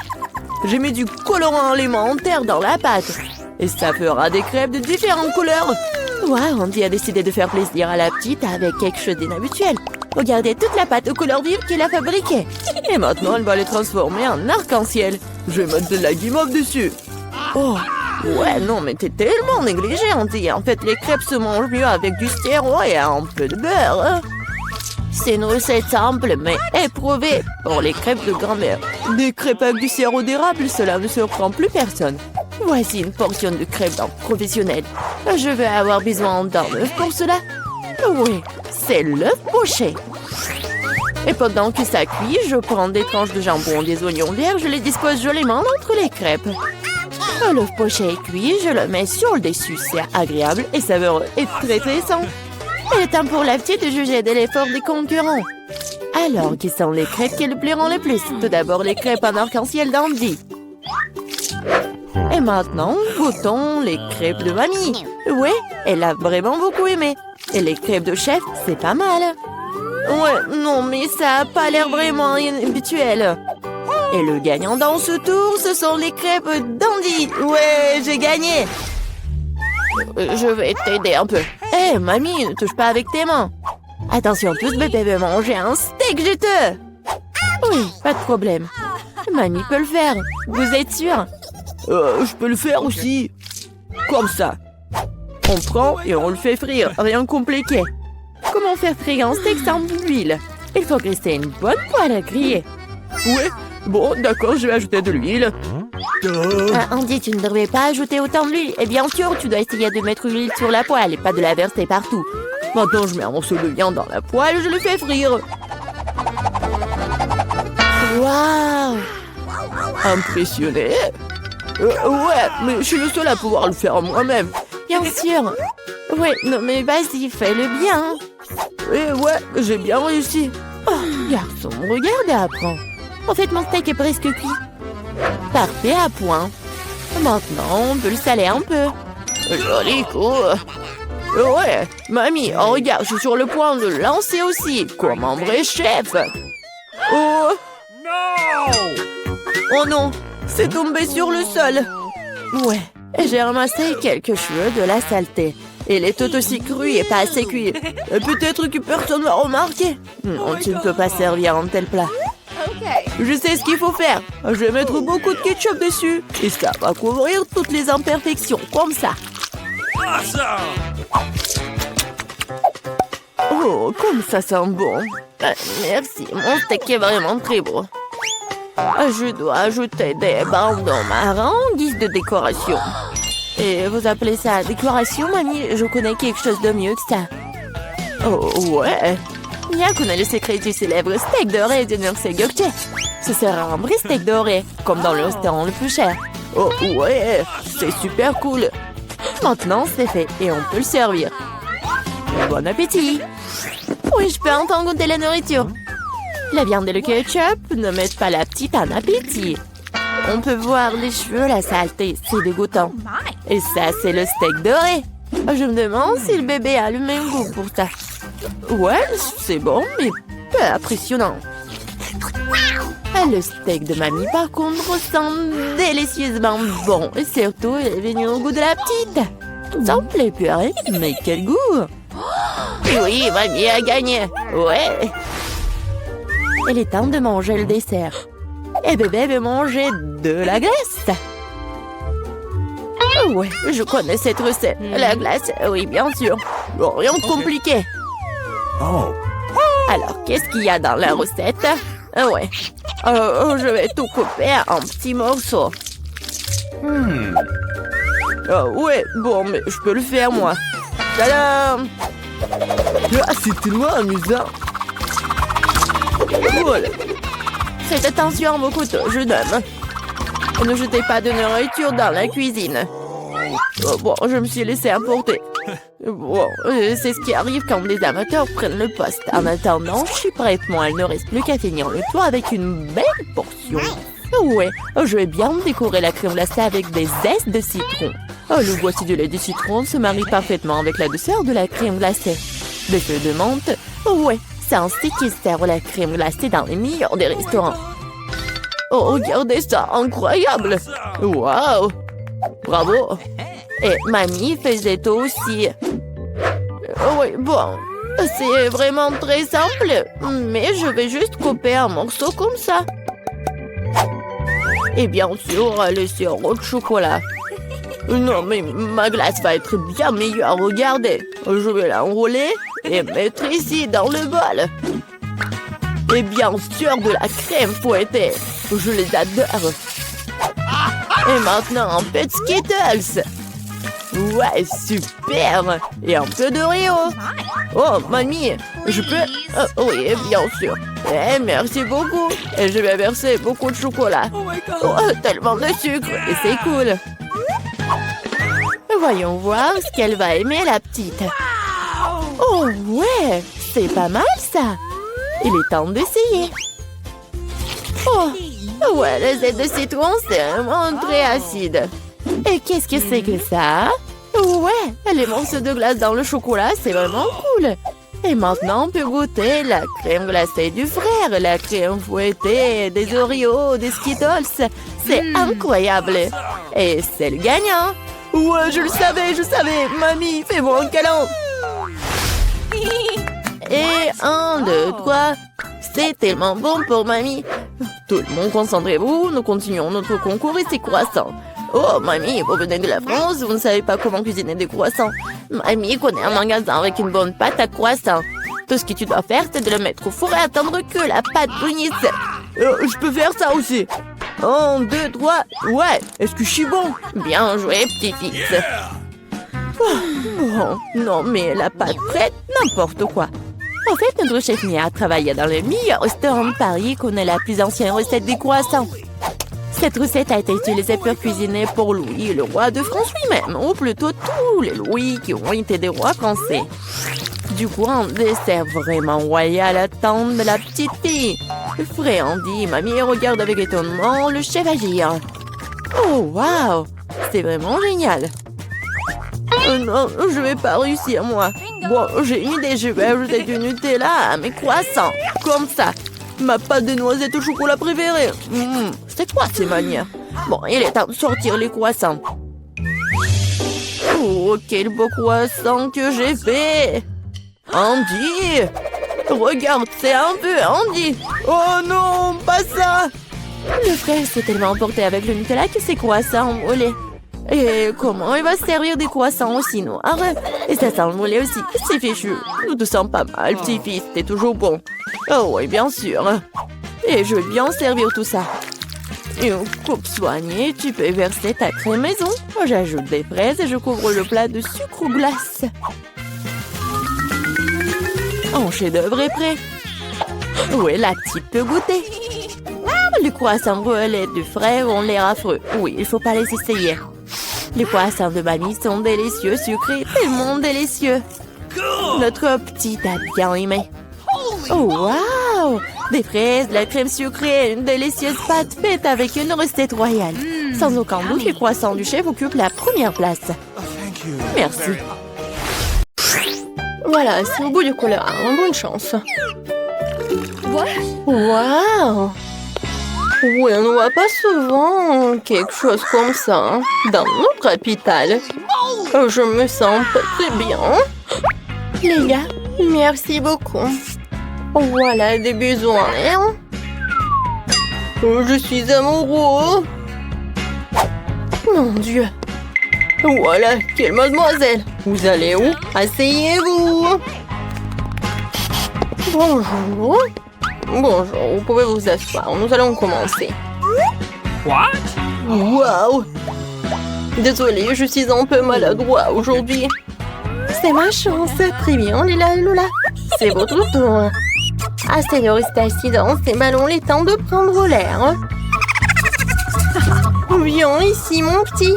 J'ai mis du colorant alimentaire dans la pâte. Et ça fera des crêpes de différentes couleurs. Ouais, Andy a décidé de faire plaisir à la petite avec quelque chose d'inhabituel. Regardez toute la pâte aux couleurs vives qu'elle a fabriquée. Et maintenant, elle va les transformer en arc-en-ciel. Je vais mettre de la guimauve dessus. Oh, ouais, non, mais t'es tellement négligée, Andy. En fait, les crêpes se mangent mieux avec du sirop et un peu de beurre. Hein. C'est une recette simple, mais éprouvée pour les crêpes de grand-mère. Des crêpes avec du sirop d'érable, cela ne surprend plus personne. Voici une portion de crêpes d'un professionnel. Je vais avoir besoin d'un œuf pour cela. Oui, c'est l'œuf poché. Et pendant que ça cuit, je prends des tranches de jambon, des oignons verts, je les dispose joliment entre les crêpes. L'œuf poché est cuit, je le mets sur le dessus. C'est agréable et savoureux et très sain. Il est temps pour la petite de juger de l'effort des concurrents. Alors, qui sont les crêpes qui le plairont le plus? Tout d'abord, les crêpes en arc-en-ciel d'Andy. Et maintenant, goûtons les crêpes de mamie. Oui, elle a vraiment beaucoup aimé. Et les crêpes de chef, c'est pas mal. Ouais, non, mais ça a pas l'air vraiment habituel. Et le gagnant dans ce tour, ce sont les crêpes d'Andy. Ouais, j'ai gagné. Je vais t'aider un peu. Hé, mamie, ne touche pas avec tes mains. Attention, tous bébé veut manger un steak juteux. Oui, pas de problème. Mamie peut le faire. Vous êtes sûr? Je peux le faire aussi. Comme ça. On prend et on le fait frire. Rien de compliqué. Comment faire frire un steak sans huile? Il faut graisser une bonne poêle à griller. Ouais, bon, d'accord, je vais ajouter de l'huile. Andy, tu ne devrais pas ajouter autant d'huile. Et bien sûr, tu dois essayer de mettre l'huile sur la poêle et pas de la verser partout. Maintenant, je mets un morceau de viande dans la poêle et je le fais frire. Waouh! Impressionné? Ouais, mais je suis le seul à pouvoir le faire moi-même. Bien sûr. Ouais, non mais vas-y, fais-le bien. Ouais, j'ai bien réussi. Oh, garçon, regarde et apprends. En fait, mon steak est presque cuit. Parfait, à point. Maintenant, on peut le saler un peu. Joli coup. Ouais, mamie, oh, regarde, je suis sur le point de le lancer aussi, comme un vrai chef. Oh! Oh non, c'est tombé sur le sol. Ouais, j'ai ramassé quelques cheveux de la saleté. Il est tout aussi cru et pas assez cuit. Peut-être que personne va remarquer. Non, tu ne peux pas servir un tel plat. Je sais ce qu'il faut faire. Je vais mettre beaucoup de ketchup dessus. Et ça va couvrir toutes les imperfections, comme ça. Oh, comme ça sent bon. Merci, mon steak est vraiment très beau. Je dois ajouter des bandeaux marrons en guise de décoration. Et vous appelez ça décoration, mamie? Je connais quelque chose de mieux que ça. Oh, ouais. Mia connaît le secret du célèbre steak doré de Nurse Gökçe. Ce sera un vrai steak doré, comme dans le restaurant le plus cher. Oh, ouais, c'est super cool. Maintenant, c'est fait et on peut le servir. Bon appétit. Oui, je peux enfin goûter la nourriture. La viande et le ketchup ne mettent pas la petite en appétit. On peut voir les cheveux, la saleté, c'est dégoûtant. Et ça, c'est le steak doré. Je me demande si le bébé a le même goût pour ça. Ouais, c'est bon, mais peu impressionnant. Le steak de mamie, par contre, sent délicieusement bon. Et surtout, il est venu au goût de la petite. Ça me plaît purée, mais quel goût! Oui, mamie a gagné. Ouais. Il est temps de manger le dessert. Et bébé veut manger de la graisse. Ouais, je connais cette recette. La glace, oui, bien sûr. Bon, rien de compliqué. Oh. Alors, qu'est-ce qu'il y a dans la recette? Ouais. Je vais tout couper en petits morceaux. Ouais, bon, mais je peux le faire, moi. Tadam! Ah, c'est tellement amusant. Voilà. Faites attention à vos couteaux, jeune homme. Ne jetez pas de nourriture dans la cuisine. Bon, je me suis laissé emporter. Bon, c'est ce qui arrive quand des amateurs prennent le poste. En attendant, je suis prête, moi. Il ne reste plus qu'à finir le toit avec une belle portion. Ouais, je vais bien décorer la crème glacée avec des zestes de citron. Le boîtier de lait de citron se marie parfaitement avec la douceur de la crème glacée. Des feuilles de menthe. Ouais, c'est ainsi qu'ils servent la crème glacée dans les meilleurs des restaurants. Oh, regardez ça, incroyable! Waouh! Bravo! Et mamie faisait tout aussi. Oui, bon, c'est vraiment très simple, mais je vais juste couper un morceau comme ça. Et bien sûr, le sirop de chocolat. Non, mais ma glace va être bien meilleure, regardez. Je vais l'enrouler et mettre ici dans le bol. Et bien sûr, de la crème fouettée. Je les adore. Et maintenant, un peu de Skittles. Ouais, super. Et un peu d'Oreo. Oh, mamie, je peux... oui, bien sûr. Merci beaucoup. Et je vais verser beaucoup de chocolat. Oh, tellement de sucre. Et c'est cool. Voyons voir ce qu'elle va aimer, la petite. Oh, ouais, c'est pas mal, ça. Il est temps d'essayer. Oh, ouais, le zeste de citron, c'est vraiment très acide. Et qu'est-ce que c'est que ça? Ouais, les morceaux de glace dans le chocolat, c'est vraiment cool. Et maintenant, on peut goûter la crème glacée du frère, la crème fouettée, des Oreos, des Skittles. C'est incroyable. Et c'est le gagnant. Ouais, je le savais. Mamie, fais-moi un câlin. Et 1, 2, 3. C'est tellement bon pour mamie. Tout le monde, concentrez-vous. Nous continuons notre concours et c'est croissants. Oh, mamie, vous venez de la France, vous ne savez pas comment cuisiner des croissants. Mamie connaît un magasin avec une bonne pâte à croissants. Tout ce que tu dois faire, c'est de le mettre au four et attendre que la pâte brunisse. Je peux faire ça aussi. 1, 2, 3. Ouais, est-ce que je suis bon? Bien joué, petit-fils. Bon, non, mais la pâte prête, n'importe quoi. En fait, notre chef Mia a travaillé dans le meilleur restaurant de Paris et connaît la plus ancienne recette des croissants. Cette recette a été utilisée pour cuisiner pour Louis, le roi de France lui-même, ou plutôt tous les Louis qui ont été des rois français. Du coup, un dessert vraiment royal attend de la petite fille. Fréandie, mamie regarde avec étonnement le chef agir. Oh, waouh! C'est vraiment génial. Non, je vais pas réussir, moi. Bon, j'ai une idée, je vais ajouter du Nutella à mes croissants. Comme ça. Ma pâte de noisettes au chocolat préférée. C'est quoi ces manières? Bon, il est temps de sortir les croissants. Oh, quel beau croissant que j'ai fait! Andy! Regarde, c'est un peu Andy! Oh non, pas ça! Le frère s'est tellement emporté avec le Nutella que ses croissants ont brûlé. Et comment il va se servir des croissants aussi noirs? Et ça sent le mollet aussi. C'est fichu. Nous te sens pas mal, petit-fils. T'es toujours bon. Oh oui, bien sûr. Et je vais bien servir tout ça. Une coupe soignée, tu peux verser ta crème maison. J'ajoute des fraises et je couvre le plat de sucre ou glace. Un chef-d'œuvre est prêt. Oui, la petite peut goûter. Les croissants brûlés du frère ont l'air affreux. Oui, il faut pas les essayer. Les croissants de mamie sont délicieux, sucrés, tellement délicieux. Notre petite a bien aimé. Oh, waouh! Des fraises, de la crème sucrée, une délicieuse pâte faite avec une recette royale. Sans aucun doute, les croissants du chef occupent la première place. Merci. Voilà, c'est au bout du couloir. Bonne chance. Waouh! Oui, on ne voit pas souvent quelque chose comme ça hein, dans notre capitale. Je me sens pas très bien. Les gars, merci beaucoup. Voilà des besoins. Hein? Je suis amoureux. Mon Dieu. Voilà, quelle mademoiselle. Vous allez où? Asseyez-vous. Bonjour. Bonjour, vous pouvez vous asseoir. Nous allons commencer. What? Waouh! Désolée, je suis un peu maladroit aujourd'hui. C'est ma chance. Très bien, Lila et Lola. C'est votre tour. Assez de rester assis dans ces ballons, il est temps de prendre l'air. Viens ici, mon petit.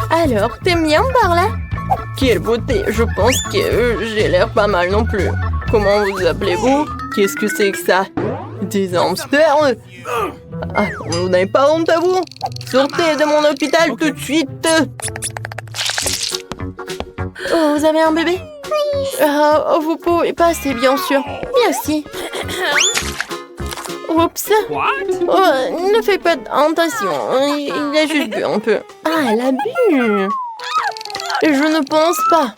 Alors, t'aimes bien par là? Quelle beauté! Je pense que j'ai l'air pas mal non plus. Comment vous appelez-vous? Qu'est-ce que c'est que ça? Des hamsters? Ah, vous n'avez pas honte à vous? Sortez de mon hôpital tout de suite! Oh, vous avez un bébé? Vous pouvez passer, bien sûr. Merci. Oups. What? Oh, ne fais pas attention. Il a juste bu un peu. Ah, elle a bu. Je ne pense pas.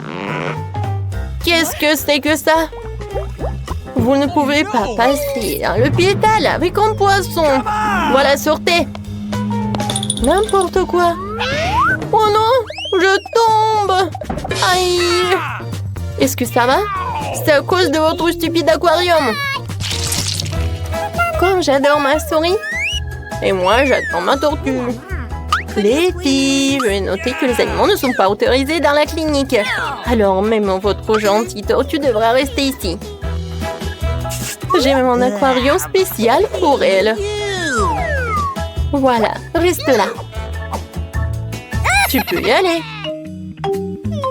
Qu'est-ce que c'est que ça? Vous ne pouvez pas passer à l'hôpital avec un poisson. Voilà, sortez. N'importe quoi. Oh non, je tombe. Aïe. Est-ce que ça va? C'est à cause de votre stupide aquarium. Comme j'adore ma souris. Et moi, j'attends ma tortue. Les filles, je vais noter que les animaux ne sont pas autorisés dans la clinique. Alors, même votre gentille tortue devra rester ici. J'ai même un aquarium spécial pour elle. Voilà, reste là. Tu peux y aller.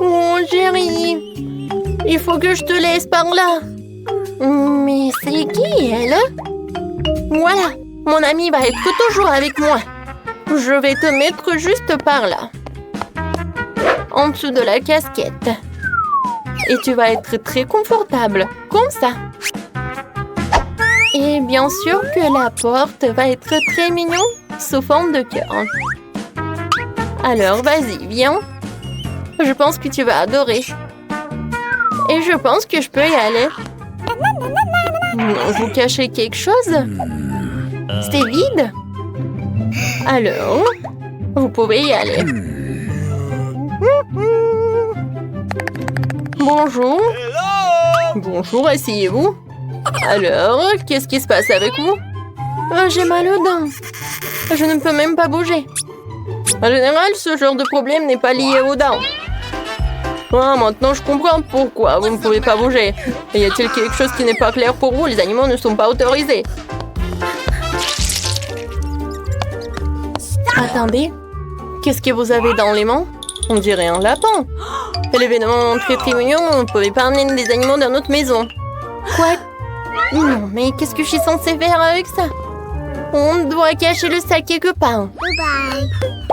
Oh, chérie. Il faut que je te laisse par là. Mais c'est qui, elle? Voilà, mon ami va être toujours avec moi. Je vais te mettre juste par là. En dessous de la casquette. Et tu vas être très confortable, comme ça. Et bien sûr que la porte va être très mignon, sous forme de cœur. Alors, vas-y, viens. Je pense que tu vas adorer. Et je pense que je peux y aller. Non, vous cachez quelque chose? C'est vide? Alors, vous pouvez y aller. Bonjour. Bonjour, asseyez-vous. Alors, qu'est-ce qui se passe avec vous? J'ai mal aux dents. Je ne peux même pas bouger. En général, ce genre de problème n'est pas lié aux dents. Ah, maintenant je comprends pourquoi vous ne pouvez pas bouger. Y a-t-il quelque chose qui n'est pas clair pour vous? Les animaux ne sont pas autorisés. Attendez, qu'est-ce que vous avez dans les mains? On dirait un lapin. L'événement très très mignon, on ne pouvait pas amener des animaux dans notre maison. Quoi? Non, mais qu'est-ce que je suis censée faire avec ça? On doit cacher le sac quelque part.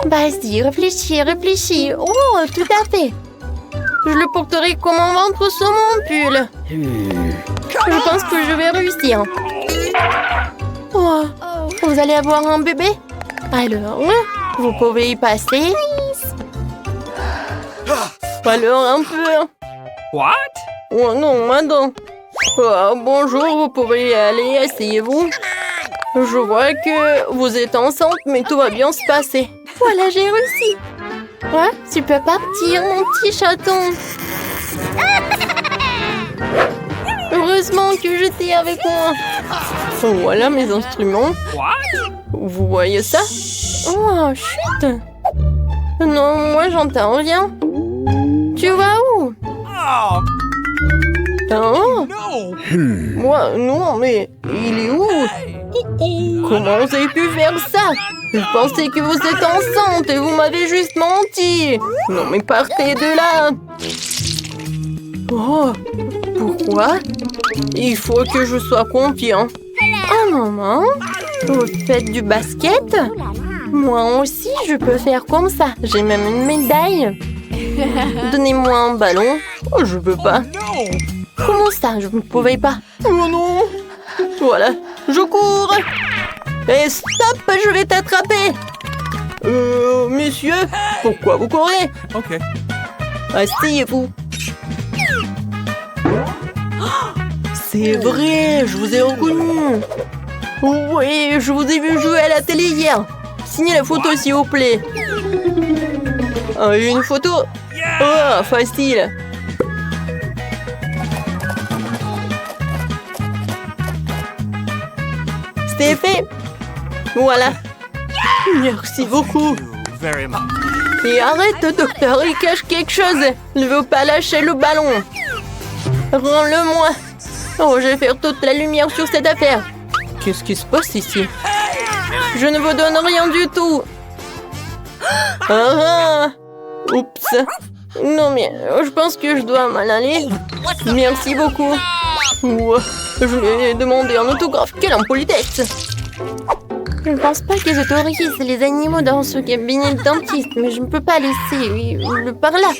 Vas-y, réfléchis, réfléchis. Oh, tout à fait. Je le porterai comme un ventre sur mon pull. Je pense que je vais réussir. Oh, vous allez avoir un bébé? Alors, vous pouvez y passer. Alors, un peu. What? Oh non, madame. Oh, bonjour, vous pouvez y aller, asseyez-vous. Je vois que vous êtes enceinte, mais tout va bien se passer. Voilà, j'ai réussi. Ouais, tu peux partir, mon petit chaton. Heureusement que j'étais avec moi. Voilà mes instruments. What? Vous voyez ça? Oh, chut. Non, moi j'entends rien. Tu vas où? Oh, Hein? no! Moi, non, mais il est où? Comment vous avez pu faire ça? Je pensais que vous êtes enceinte et vous m'avez juste menti. Non, mais partez de là. Oh, pourquoi? Il faut que je sois confiant. Oh, maman, vous faites du basket? Moi aussi, je peux faire comme ça. J'ai même une médaille. Donnez-moi un ballon. Oh, je peux pas. Comment ça, je ne pouvais pas? Oh non! Voilà, je cours! Et stop, je vais t'attraper! Monsieur, pourquoi vous courez? Okay. Asseyez-vous. C'est vrai, je vous ai reconnu. Oui, je vous ai vu jouer à la télé hier. Signez la photo, s'il vous plaît. Une photo. Oh, facile. C'est fait. Voilà. Merci beaucoup. Very much. Et arrête, docteur, il cache quelque chose. Il ne veut pas lâcher le ballon. Rends-le-moi. Oh, je vais faire toute la lumière sur cette affaire. Qu'est-ce qui se passe ici? Je ne vous donne rien du tout. Ah, oups. Non, mais je pense que je dois m'en aller. Merci beaucoup. Ouah, je lui ai demandé un autographe. Quelle impolitesse. Je ne pense pas qu'ils autorisent les animaux dans ce cabinet de dentiste, mais je ne peux pas laisser le par là.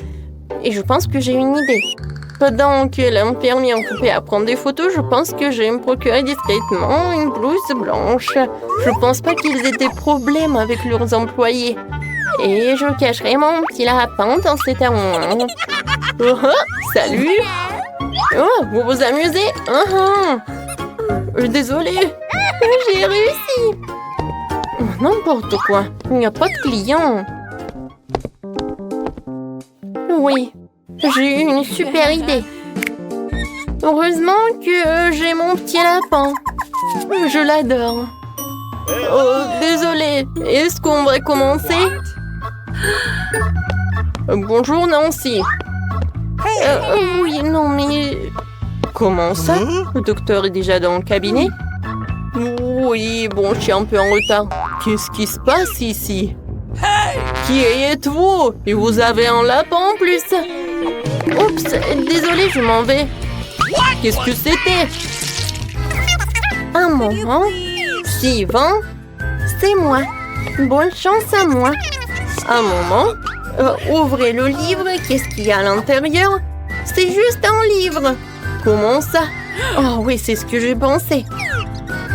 Et je pense que j'ai une idée. Pendant que l'infirmière occupée à prendre des photos, je pense que je vais me procurer discrètement une blouse blanche. Je pense pas qu'ils aient des problèmes avec leurs employés. Et je cacherai mon petit lapin dans cet armoire. Oh, salut! Oh, vous vous amusez? Désolée, j'ai réussi. N'importe quoi, il n'y a pas de clients. Oui, j'ai eu une super idée. Heureusement que j'ai mon petit lapin. Je l'adore. Oh, désolée, est-ce qu'on va commencer? Bonjour Nancy. Oui, non mais... Comment ça? Le docteur est déjà dans le cabinet? Oui, bon, je suis un peu en retard. Qu'est-ce qui se passe ici? Qui êtes-vous? Et vous avez un lapin en plus? Oups, désolé, je m'en vais. Qu'est-ce que c'était? Un moment. Sylvain, c'est moi. Bonne chance à moi. Un moment. Ouvrez le livre. Qu'est-ce qu'il y a à l'intérieur? C'est juste un livre. Comment ça? Oh oui, c'est ce que j'ai pensé.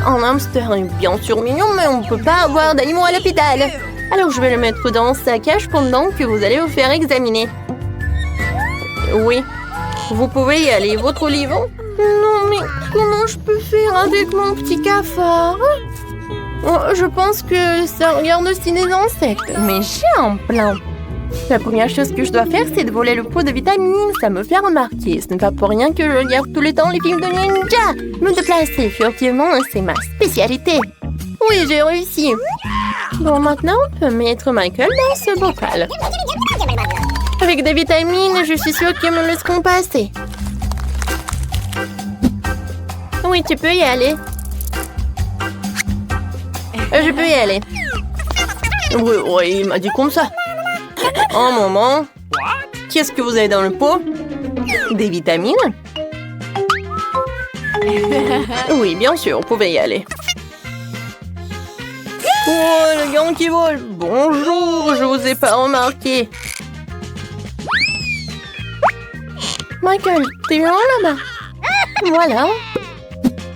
Un hamster est bien sûr mignon, mais on ne peut pas avoir d'animaux à l'hôpital. Alors je vais le mettre dans sa cage pendant que vous allez vous faire examiner. Oui, vous pouvez y aller. Votre livre? Non, mais comment je peux faire avec mon petit cafard? Oh, je pense que ça regarde aussi des insectes. Mais j'ai un plan. La première chose que je dois faire, c'est de voler le pot de vitamines. Ça me fait remarquer. Ce n'est pas pour rien que je regarde tout le temps les films de ninja. Me déplacer furtivement, c'est ma spécialité. Oui, j'ai réussi. Bon, maintenant, on peut mettre Michael dans ce bocal. Avec des vitamines, je suis sûre qu'ils me laisseront passer. Oui, tu peux y aller. Je peux y aller. Oui, il m'a dit comme ça. Un moment. Qu'est-ce que vous avez dans le pot? Des vitamines? Oui, bien sûr, vous pouvez y aller. Oh, le gant qui vole. Bonjour, je vous ai pas remarqué. Michael, t'es loin là-bas? Voilà.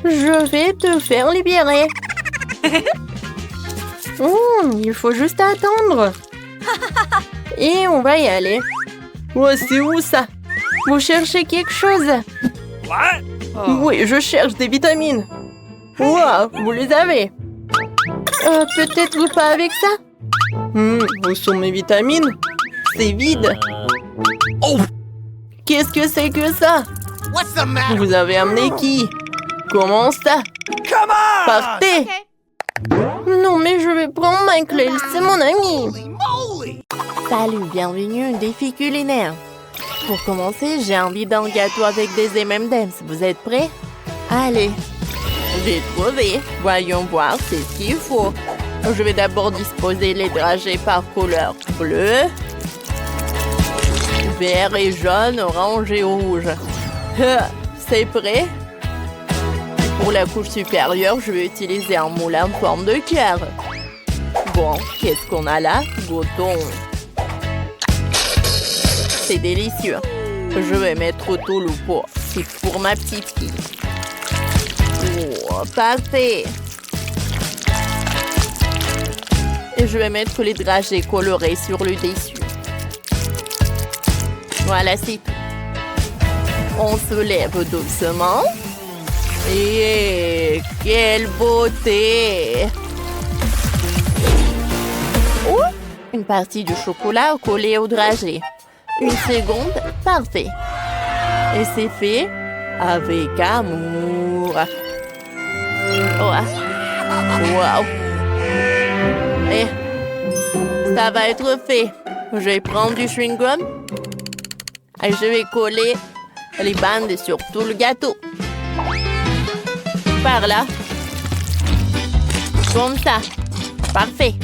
Je vais te faire libérer. Il faut juste attendre. Et on va y aller. Oh, c'est où ça? Vous cherchez quelque chose? What? Oui, je cherche des vitamines. Wow, vous les avez. Peut-être vous pas avec ça? Où sont mes vitamines? C'est vide. Oh! Qu'est-ce que c'est que ça? What's the matter? Vous avez amené qui? Comment ça? Come on! Partez! Non, mais je vais prendre Michael, c'est mon ami. Holy moly! Salut, bienvenue au défi culinaire. Pour commencer, j'ai envie d'un gâteau avec des M&M's. Vous êtes prêts? Allez. J'ai trouvé. Voyons voir, c'est ce qu'il faut. Je vais d'abord disposer les dragées par couleur. Bleu, vert et jaune, orange et rouge. C'est prêt? Pour la couche supérieure, je vais utiliser un moule en forme de cœur. Bon, qu'est-ce qu'on a là? Goûtons. C'est délicieux. Je vais mettre tout le pot. C'est pour ma petite fille. Oh, parfait. Et je vais mettre les dragées colorés sur le dessus. Voilà, c'est tout. On se lève doucement. Et quelle beauté! Oh, Une partie du chocolat collée au dragée. Une seconde, parfait. Et c'est fait avec amour. Wow. Et ça va être fait. Je vais prendre du chewing-gum et je vais coller les bandes sur tout le gâteau. Par là. Comme ça. Parfait.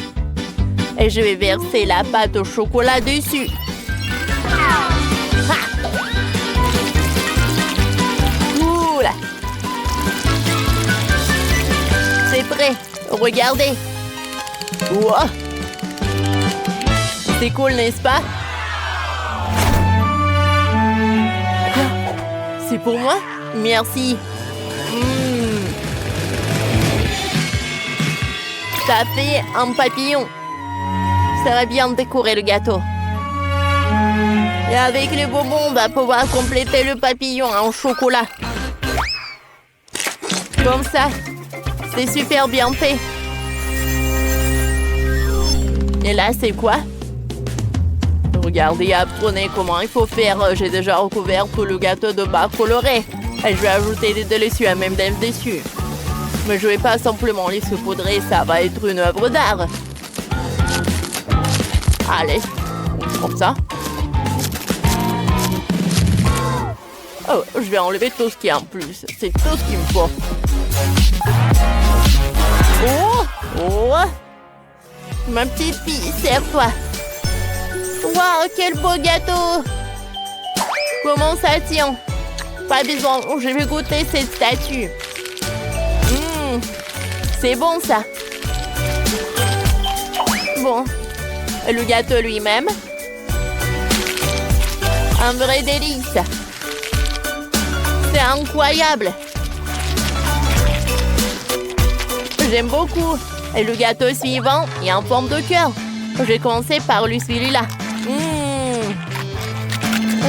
Et je vais verser la pâte au chocolat dessus. Ha! Ouh là. C'est prêt. Regardez. Wow. C'est cool, n'est-ce pas? C'est pour moi? Merci. Ça fait un papillon. Ça va bien décorer le gâteau. Et avec les bonbons, on va pouvoir compléter le papillon en chocolat. Comme ça. C'est super bien fait. Et là, c'est quoi? Regardez, apprenez comment il faut faire. J'ai déjà recouvert tout le gâteau de bas coloré. Et je vais ajouter des délicieux à même dessus. Mais je vais pas simplement les saupoudrer, ça va être une œuvre d'art. Allez, comme ça. Oh, je vais enlever tout ce qu'il y a en plus. C'est tout ce qu'il me faut. Oh! Ma petite fille, serre-toi. Waouh, quel beau gâteau! Comment ça tient? Pas besoin, je vais goûter cette statue. C'est bon ça. Bon, le gâteau lui-même. Un vrai délice. C'est incroyable. J'aime beaucoup. Et le gâteau suivant est en forme de cœur. Je vais commencer par celui-là.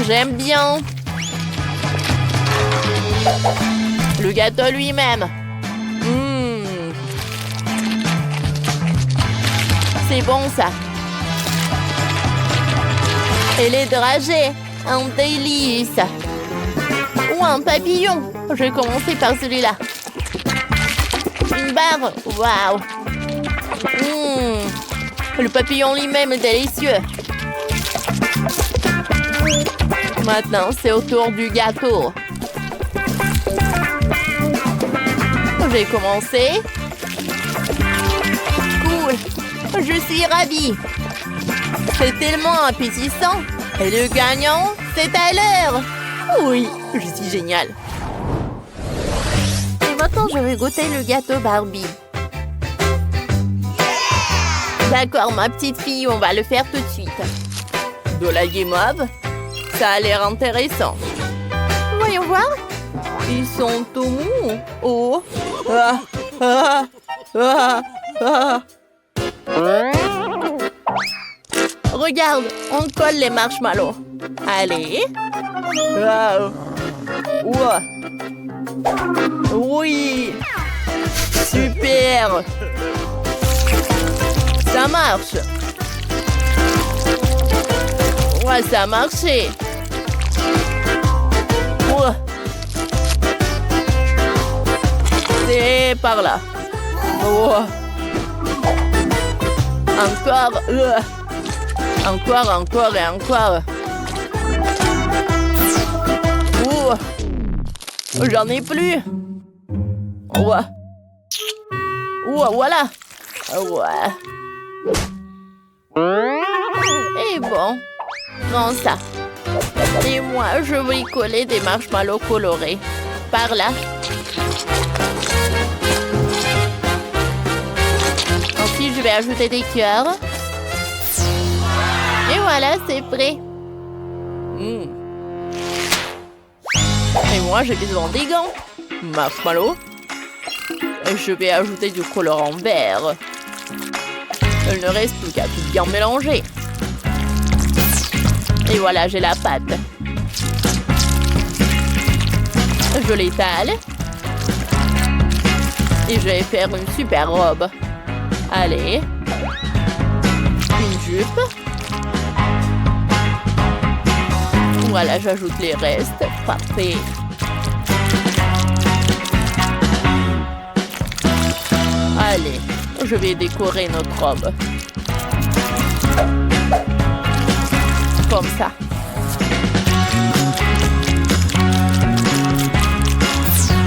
J'aime bien. Le gâteau lui-même. C'est bon ça. Et les dragées. Un délice. Ou un papillon. Je vais commencer par celui-là. Une barre. Waouh. Le papillon lui-même est délicieux. Maintenant, c'est au tour du gâteau. Je vais commencer. Cool. Je suis ravie. C'est tellement appétissant. Et le gagnant, c'est à l'heure. Oui, je suis génial. Et maintenant, je vais goûter le gâteau Barbie. D'accord, ma petite fille, on va le faire tout de suite. De la guimauve, ça a l'air intéressant. Voyons voir. Ils sont tout mous. Oh. Regarde, on colle les marshmallows. Allez. Oui. Super. Ça marche. Ouais, ça a marché. C'est par là. Encore. Encore et encore. J'en ai plus. Voilà. Et bon, prends ça. Et moi, je vais y coller des marshmallows colorés. Par là. Ensuite, je vais ajouter des cœurs. Et voilà, c'est prêt. Et moi, j'ai besoin des gants. Marshmallow. Et je vais ajouter du colorant vert. Il ne reste plus qu'à tout bien mélanger. Et voilà, j'ai la pâte. Je l'étale. Et je vais faire une super robe. Allez. Une jupe. Voilà, j'ajoute les restes. Parfait. Allez, je vais décorer notre robe. Comme ça.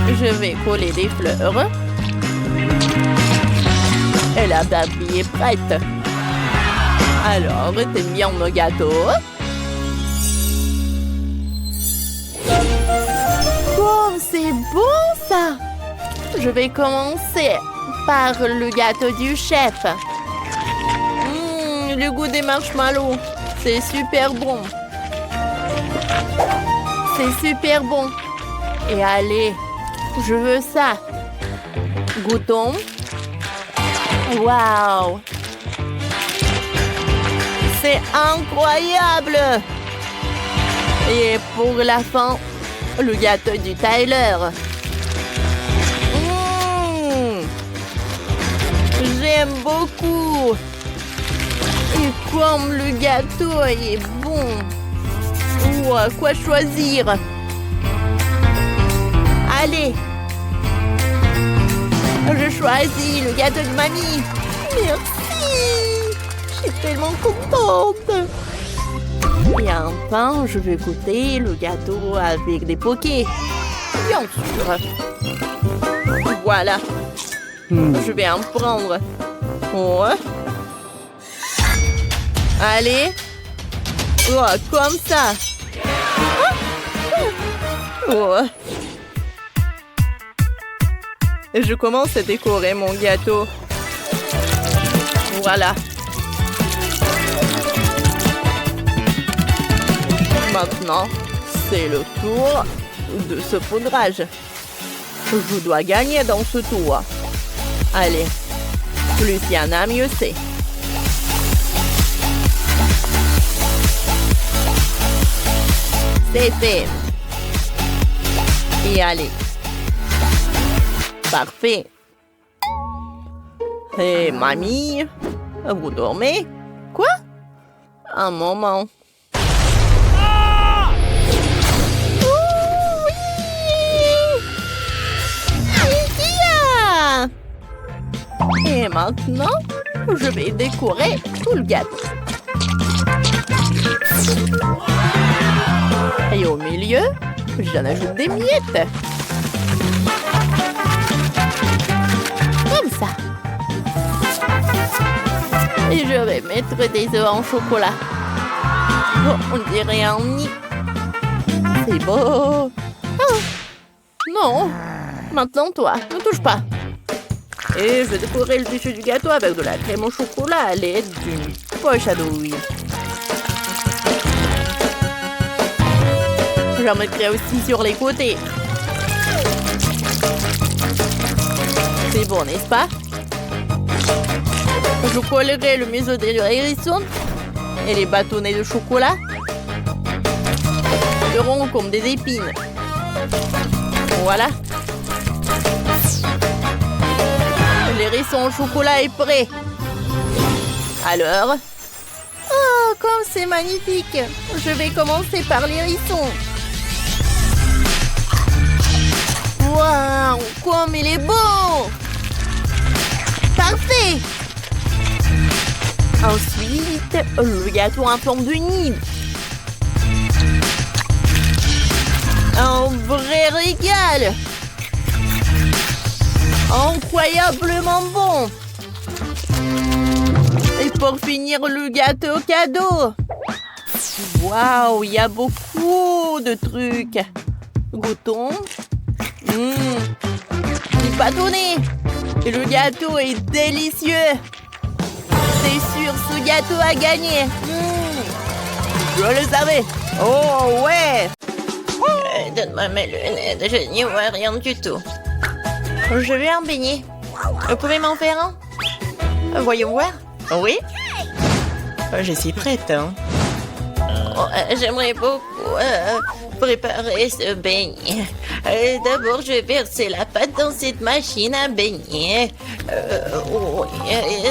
Je vais coller des fleurs. Et la babie est prête. Alors, t'aimes bien nos gâteaux? Oh, c'est bon ça! Je vais commencer par le gâteau du chef. Le goût des marshmallows. C'est super bon. C'est super bon. Et allez, je veux ça. Goûtons. Waouh! C'est incroyable! Et pour la fin, le gâteau du Tyler. J'aime beaucoup. Et comme le gâteau est bon. Quoi choisir? Allez. Je choisis le gâteau de mamie. Merci. Je suis tellement contente. Et enfin, je vais goûter le gâteau avec des pokés. Bien sûr. Voilà. Je vais en prendre. Oh. Allez. Oh, comme ça. Oh. Je commence à décorer mon gâteau. Voilà. Maintenant, c'est le tour de ce poudrage. Je dois gagner dans ce tour. Allez, plus il y en a, mieux c'est. C'est fait. Et allez. Parfait. Et mamie, vous dormez? Quoi? Un moment. Et maintenant, je vais décorer tout le gâteau. Et au milieu, j'en ajoute des miettes. Comme ça. Et je vais mettre des œufs en chocolat. Oh, on dirait un nid. C'est beau. Oh. Non. Maintenant, toi, ne touche pas. Et je vais décorer le dessus du gâteau avec de la crème au chocolat à l'aide d'une poche à douille. J'en mettrai aussi sur les côtés. C'est bon, n'est-ce pas? Je collerai le museau des hérissons et les bâtonnets de chocolat seront comme des épines. Voilà. L'hérisson au chocolat est prêt. Alors? Oh, comme c'est magnifique! Je vais commencer par l'hérisson. Waouh, comme il est beau! Parfait! Ensuite, le gâteau en forme de nid. Un vrai régal! Incroyablement bon! Et pour finir, le gâteau cadeau! Waouh, il y a beaucoup de trucs! Goûtons! Du bâtonnet! Et le gâteau est délicieux! C'est sûr, ce gâteau a gagné! Je le savais! Oh ouais! Donne-moi mes lunettes, je n'y vois rien du tout. Je vais en baigner. Vous pouvez m'en faire un? Voyons voir. Oui? Je suis prête. Hein. Oh, j'aimerais beaucoup préparer ce beignet. D'abord, je vais verser la pâte dans cette machine à beignet.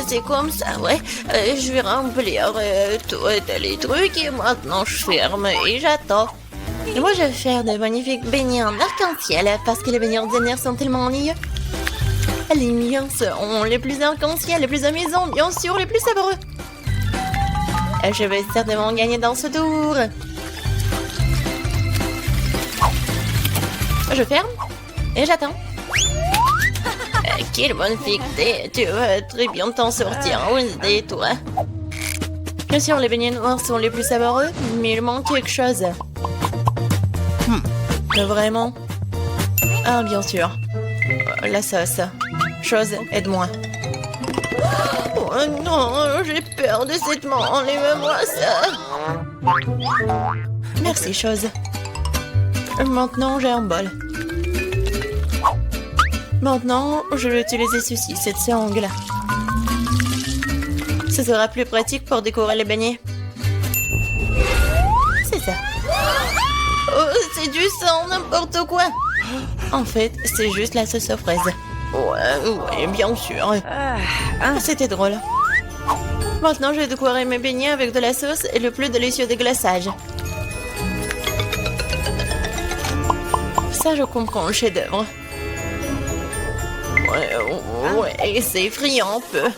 C'est comme ça, ouais. Je vais remplir tous les trucs et maintenant je ferme et j'attends. Et moi, je vais faire de magnifiques beignets en arc-en-ciel parce que les beignets ordinaires sont tellement ennuyeux. Les miens seront les plus arc-en-ciel, les plus amusants, bien sûr, les plus savoureux. Je vais certainement gagner dans ce tour. Je ferme et j'attends. Quelle bonne fille que t'es. Tu vas très bien t'en sortir, Wednesday, toi. Bien sûr, les beignets noirs sont les plus savoureux, mais il manque quelque chose. Vraiment? Ah, bien sûr. La sauce. Chose, aide-moi. Oh non, j'ai peur de cette main. Enlève-moi ça. Merci, chose. Maintenant, j'ai un bol. Maintenant, je vais utiliser ceci, cette sangle. Ce sera plus pratique pour décorer les beignets. C'est ça. Oh, c'est du sang, n'importe quoi. En fait, c'est juste la sauce aux fraises. Ouais, bien sûr. C'était drôle. Maintenant, je vais décorer mes beignets avec de la sauce et le plus délicieux déglaçage. Ça, je comprends le chef-d'œuvre. Ouais, c'est effrayant un peu.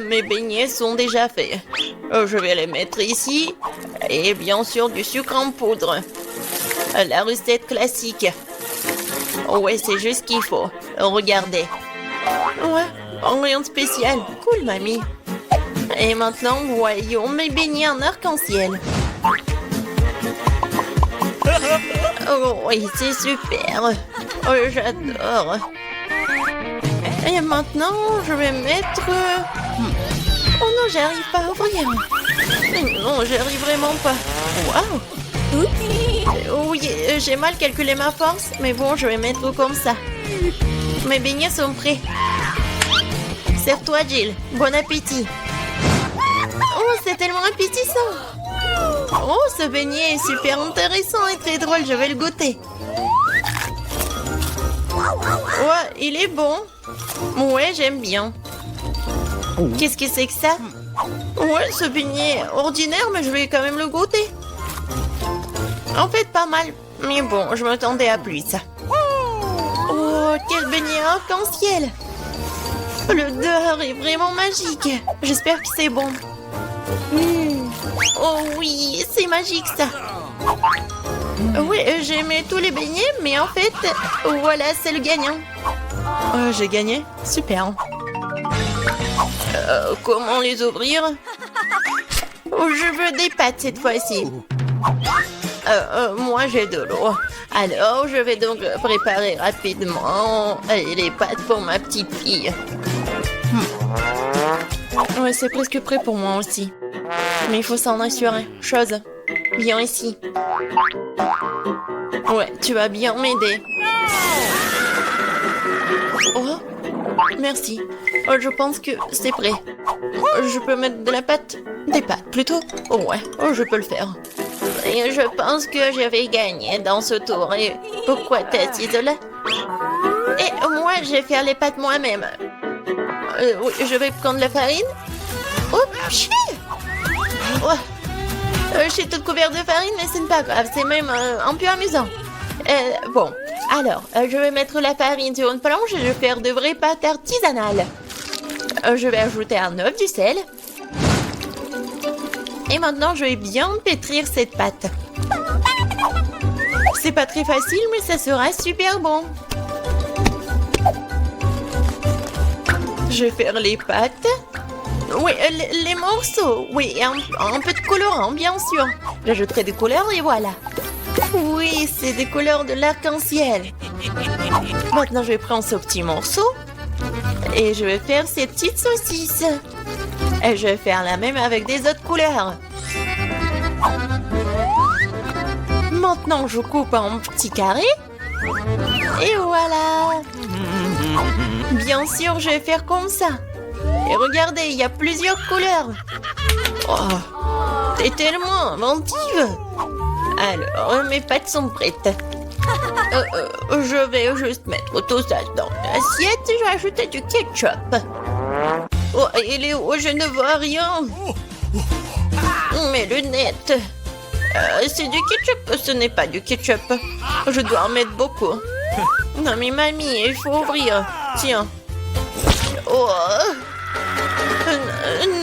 Mes beignets sont déjà faits. Je vais les mettre ici. Et bien sûr, du sucre en poudre. La recette classique. Ouais, c'est juste ce qu'il faut. Regardez. Ouais, rien de spécial. Cool, mamie. Et maintenant, voyons mes beignets en arc-en-ciel. Oh, oui, c'est super. Oh, j'adore. Et maintenant, je vais mettre... Oh non, j'arrive pas à ouvrir. Non, j'arrive vraiment pas. Waouh. Oui, j'ai mal calculé ma force, mais bon, je vais mettre comme ça. Mes beignets sont prêts. Serre-toi, Jill. Bon appétit. Oh, c'est tellement appétissant. Oh, ce beignet est super intéressant et très drôle. Je vais le goûter. Ouais, il est bon. Ouais, j'aime bien. Qu'est-ce que c'est que ça? Ouais, ce beignet est ordinaire, mais je vais quand même le goûter. En fait, pas mal. Mais bon, je m'attendais à plus. Oh, quel beignet arc-en-ciel! L'odeur est vraiment magique. J'espère que c'est bon. Oh oui, c'est magique ça. Oui, j'ai aimé tous les beignets, mais en fait, voilà, c'est le gagnant. J'ai gagné? Super. Comment les ouvrir? Je veux des pâtes cette fois-ci. Moi, j'ai de l'eau. Alors, je vais donc préparer rapidement les pâtes pour ma petite fille. Ouais, c'est presque prêt pour moi aussi. Mais il faut s'en assurer. Chose, viens ici. Ouais, tu vas bien m'aider. Oh, merci. Je pense que c'est prêt. Je peux mettre de la pâte? Des pâtes, plutôt? Ouais, je peux le faire. Et je pense que je vais gagner dans ce tour. Et pourquoi t'es là? Et moi, je vais faire les pâtes moi-même. Oui, je vais prendre la farine. Oh, chier! Je suis toute couverte de farine, mais ce n'est pas grave. C'est même un peu amusant. Bon, alors, je vais mettre la farine sur une planche et je vais faire de vraies pâtes artisanales. Je vais ajouter un œuf, du sel. Et maintenant, je vais bien pétrir cette pâte. C'est pas très facile, mais ça sera super bon. Je vais faire les pâtes. Oui, les morceaux. Oui, un peu de colorant, bien sûr. J'ajouterai des couleurs et voilà. Oui, c'est des couleurs de l'arc-en-ciel. Maintenant, je vais prendre ce petit morceau. Et je vais faire ces petites saucisses. Et je vais faire la même avec des autres couleurs. Maintenant, je coupe en petits carrés. Et voilà. Bien sûr, je vais faire comme ça. Et regardez, il y a plusieurs couleurs. Oh, t'es tellement inventive. Alors, mes pâtes sont prêtes. Je vais juste mettre tout ça dans l'assiette et je vais ajouter du ketchup. Oh, il est où? Je ne vois rien. Mes lunettes. C'est du ketchup. Ce n'est pas du ketchup. Je dois en mettre beaucoup. Non, mais mamie, il faut ouvrir. Tiens. Oh.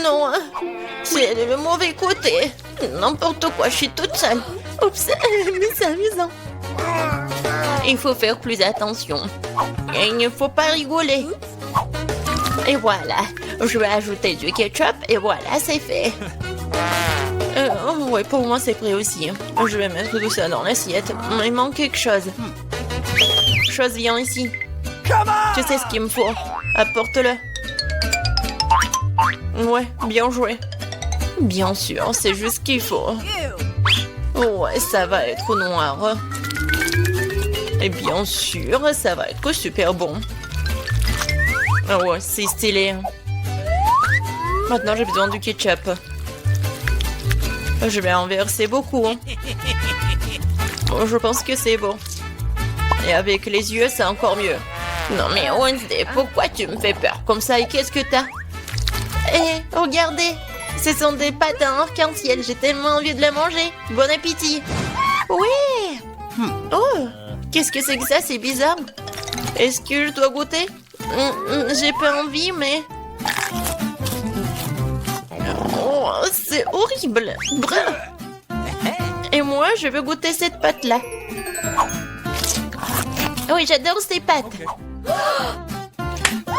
Non. C'est le mauvais côté. N'importe quoi, je suis toute seule. Oups, mais c'est amusant. Il faut faire plus attention. Il ne faut pas rigoler. Et voilà. Je vais ajouter du ketchup et voilà, c'est fait. Ouais, pour moi, c'est prêt aussi. Je vais mettre tout ça dans l'assiette. Il manque quelque chose. Chose, viens ici. Tu sais ce qu'il me faut. Apporte-le. Ouais, bien joué. Bien sûr, c'est juste ce qu'il faut. Ouais, ça va être noir. Et bien sûr, ça va être super bon. Ah ouais, c'est stylé. Maintenant, j'ai besoin du ketchup. Je vais en verser beaucoup. Je pense que c'est bon. Et avec les yeux, c'est encore mieux. Non mais Wednesday, pourquoi tu me fais peur comme ça et qu'est-ce que t'as? Eh, regardez, ce sont des pâtes à arc-en-ciel. J'ai tellement envie de les manger. Bon appétit. Oui. Oh, qu'est-ce que c'est que ça? C'est bizarre. Est-ce que je dois goûter? J'ai pas envie, mais... Oh, c'est horrible. Bref. Et moi, je veux goûter cette pâte-là. Oui, j'adore ces pâtes.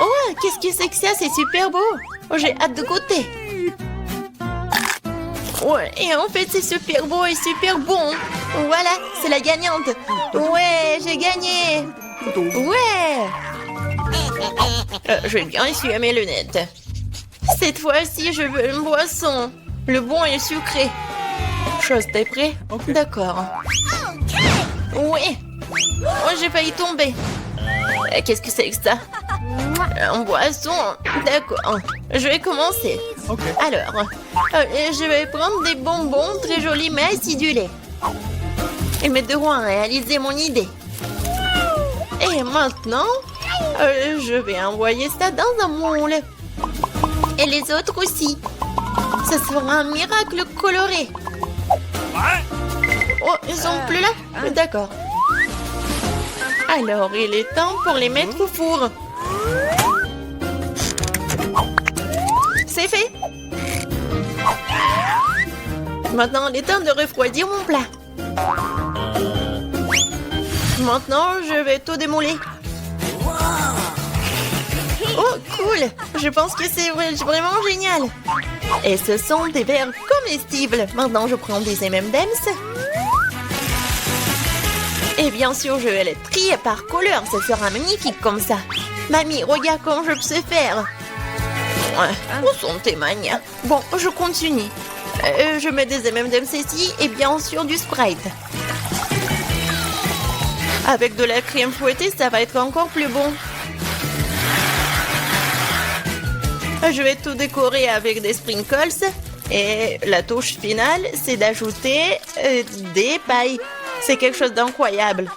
Oh, qu'est-ce que c'est que ça? C'est super beau. Oh, j'ai hâte de goûter. Ouais, et en fait, c'est super beau et super bon. Voilà, c'est la gagnante. Ouais, j'ai gagné. Ouais. Je vais bien essuyer mes lunettes. Cette fois-ci, je veux une boisson. Le bon et le sucré. Chose, t'es prêt? D'accord. Oui. Oh, j'ai failli tomber. Qu'est-ce que c'est que ça? Un boisson. D'accord. Je vais commencer. Alors, je vais prendre des bonbons très jolis mais acidulés. Ils m'aideront à réaliser mon idée. Et maintenant, je vais envoyer ça dans un moule. Et les autres aussi. Ça sera un miracle coloré. Oh, ils sont plus là? D'accord. Alors, il est temps pour les mettre au four. C'est fait. Maintenant, il est temps de refroidir mon plat. Maintenant, je vais tout démouler. Oh, cool! Je pense que c'est vraiment génial. Et ce sont des verres comestibles. Maintenant, je prends des M&M's. Et bien sûr, je vais les trier par couleur. Ça sera magnifique comme ça. Mamie, regarde comment je sais faire. Ouais, où sont tes manias? Bon, je continue. Je mets des M&M's ici et bien sûr du Sprite. Avec de la crème fouettée, ça va être encore plus bon. Je vais tout décorer avec des sprinkles. Et la touche finale, c'est d'ajouter des pailles. C'est quelque chose d'incroyable.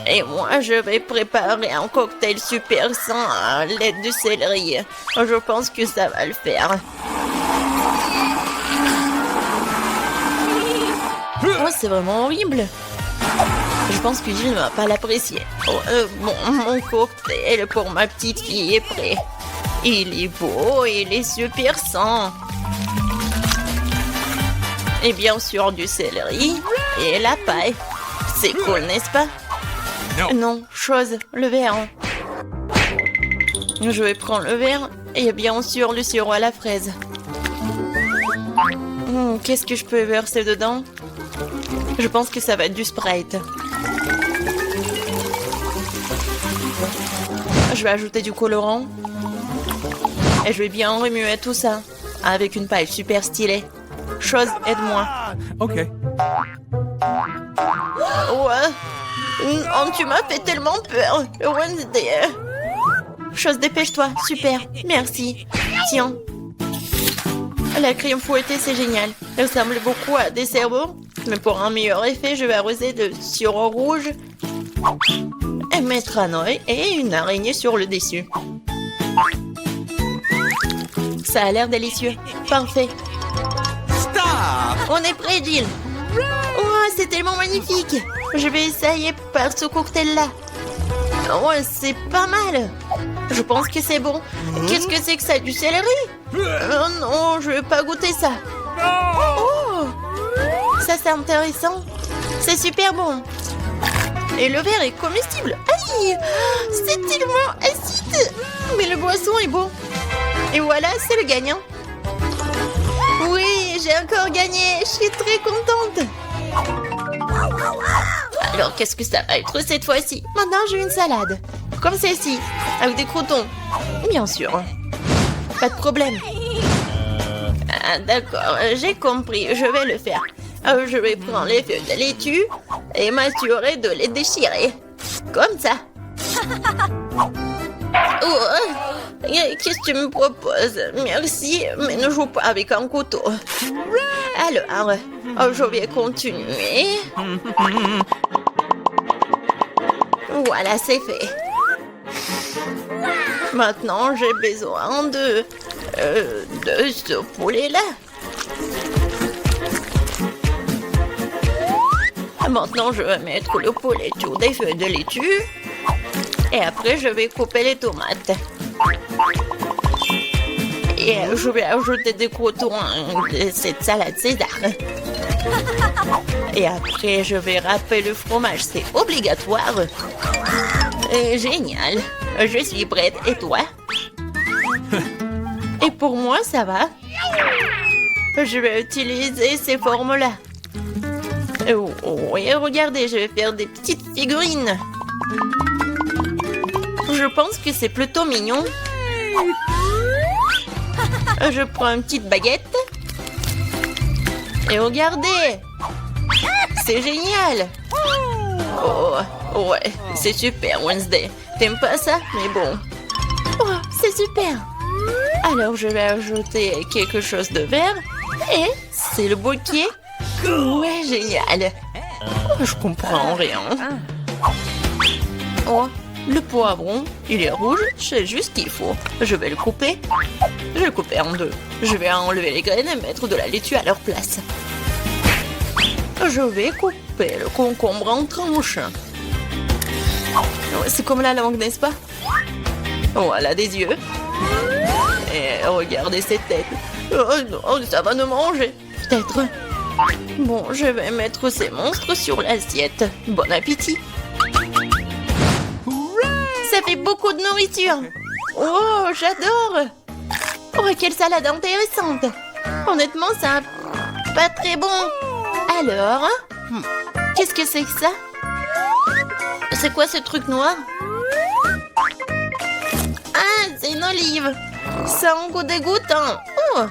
Et moi, je vais préparer un cocktail super sain à l'aide du céleri. Je pense que ça va le faire. Oh, c'est vraiment horrible. Je pense que Gilles ne va pas l'apprécier. Oh, bon, mon cocktail pour ma petite fille est prêt. Il est beau, il est super sain. Et bien sûr du céleri et la paille. C'est cool, n'est-ce pas? Non, chose, le verre. Je vais prendre le verre et bien sûr le sirop à la fraise. Qu'est-ce que je peux verser dedans? Je pense que ça va être du Sprite. Je vais ajouter du colorant. Et je vais bien remuer tout ça avec une paille super stylée. Chose, aide-moi. Ok. Ouais. Oh, tu m'as fait tellement peur. Wednesday. Chose, dépêche-toi. Super. Merci. Tiens. La crème fouettée, c'est génial. Elle ressemble beaucoup à des cerveaux. Mais pour un meilleur effet, je vais arroser de sirop rouge et mettre un œil et une araignée sur le dessus. Ça a l'air délicieux. Parfait. Stop! On est prêt, Jill. Oh, c'est tellement magnifique. Je vais essayer par ce cocktail-là. Oh, c'est pas mal. Je pense que c'est bon. Qu'est-ce que c'est que ça, du céleri? Oh non, je vais pas goûter ça. Oh, ça c'est intéressant. C'est super bon. Et le verre est comestible. Aïe, c'est tellement acide. Mais le boisson est bon. Et voilà, c'est le gagnant. Oui, j'ai encore gagné. Je suis très contente. Alors, qu'est-ce que ça va être cette fois-ci? Maintenant, j'ai une salade. Comme celle-ci, avec des croutons. Bien sûr. Pas de problème. Ah, d'accord, j'ai compris. Je vais le faire. Je vais prendre les feuilles de laitue et m'assurer de les déchirer. Comme ça. Oh, qu'est-ce que tu me proposes? Merci, mais ne joue pas avec un couteau. Alors, je vais continuer. Voilà, c'est fait. Maintenant, j'ai besoin de ce poulet-là. Maintenant, je vais mettre le poulet sur des feuilles de laitue. Et après, je vais couper les tomates. Et je vais ajouter des croutons de cette salade César. Et après, je vais râper le fromage. C'est obligatoire. Génial. Je suis prête. Et toi? Et pour moi, ça va. Je vais utiliser ces formes-là. Oui, regardez, je vais faire des petites figurines. Je pense que c'est plutôt mignon. Je prends une petite baguette. Et regardez. C'est génial. Oh, ouais, c'est super, Wednesday. T'aimes pas ça? Mais bon. Oh, c'est super. Alors, je vais ajouter quelque chose de vert. Et c'est le bouquet. Ouais, génial. Oh, je comprends rien. Oh, le poivron, il est rouge, c'est juste ce qu'il faut. Je vais le couper. Je vais le couper en deux. Je vais enlever les graines et mettre de la laitue à leur place. Je vais couper le concombre en tranches. C'est comme la langue, n'est-ce pas? Voilà des yeux. Et regardez cette tête. Oh non, ça va nous manger. Peut-être. Bon, je vais mettre ces monstres sur l'assiette. Bon appétit. Ça fait beaucoup de nourriture. Oh, j'adore. Oh, quelle salade intéressante. Honnêtement, ça pas très bon. Alors, qu'est-ce que c'est que ça? C'est quoi ce truc noir? Ah, c'est une olive. Ça a un goût dégoûtant. Oh,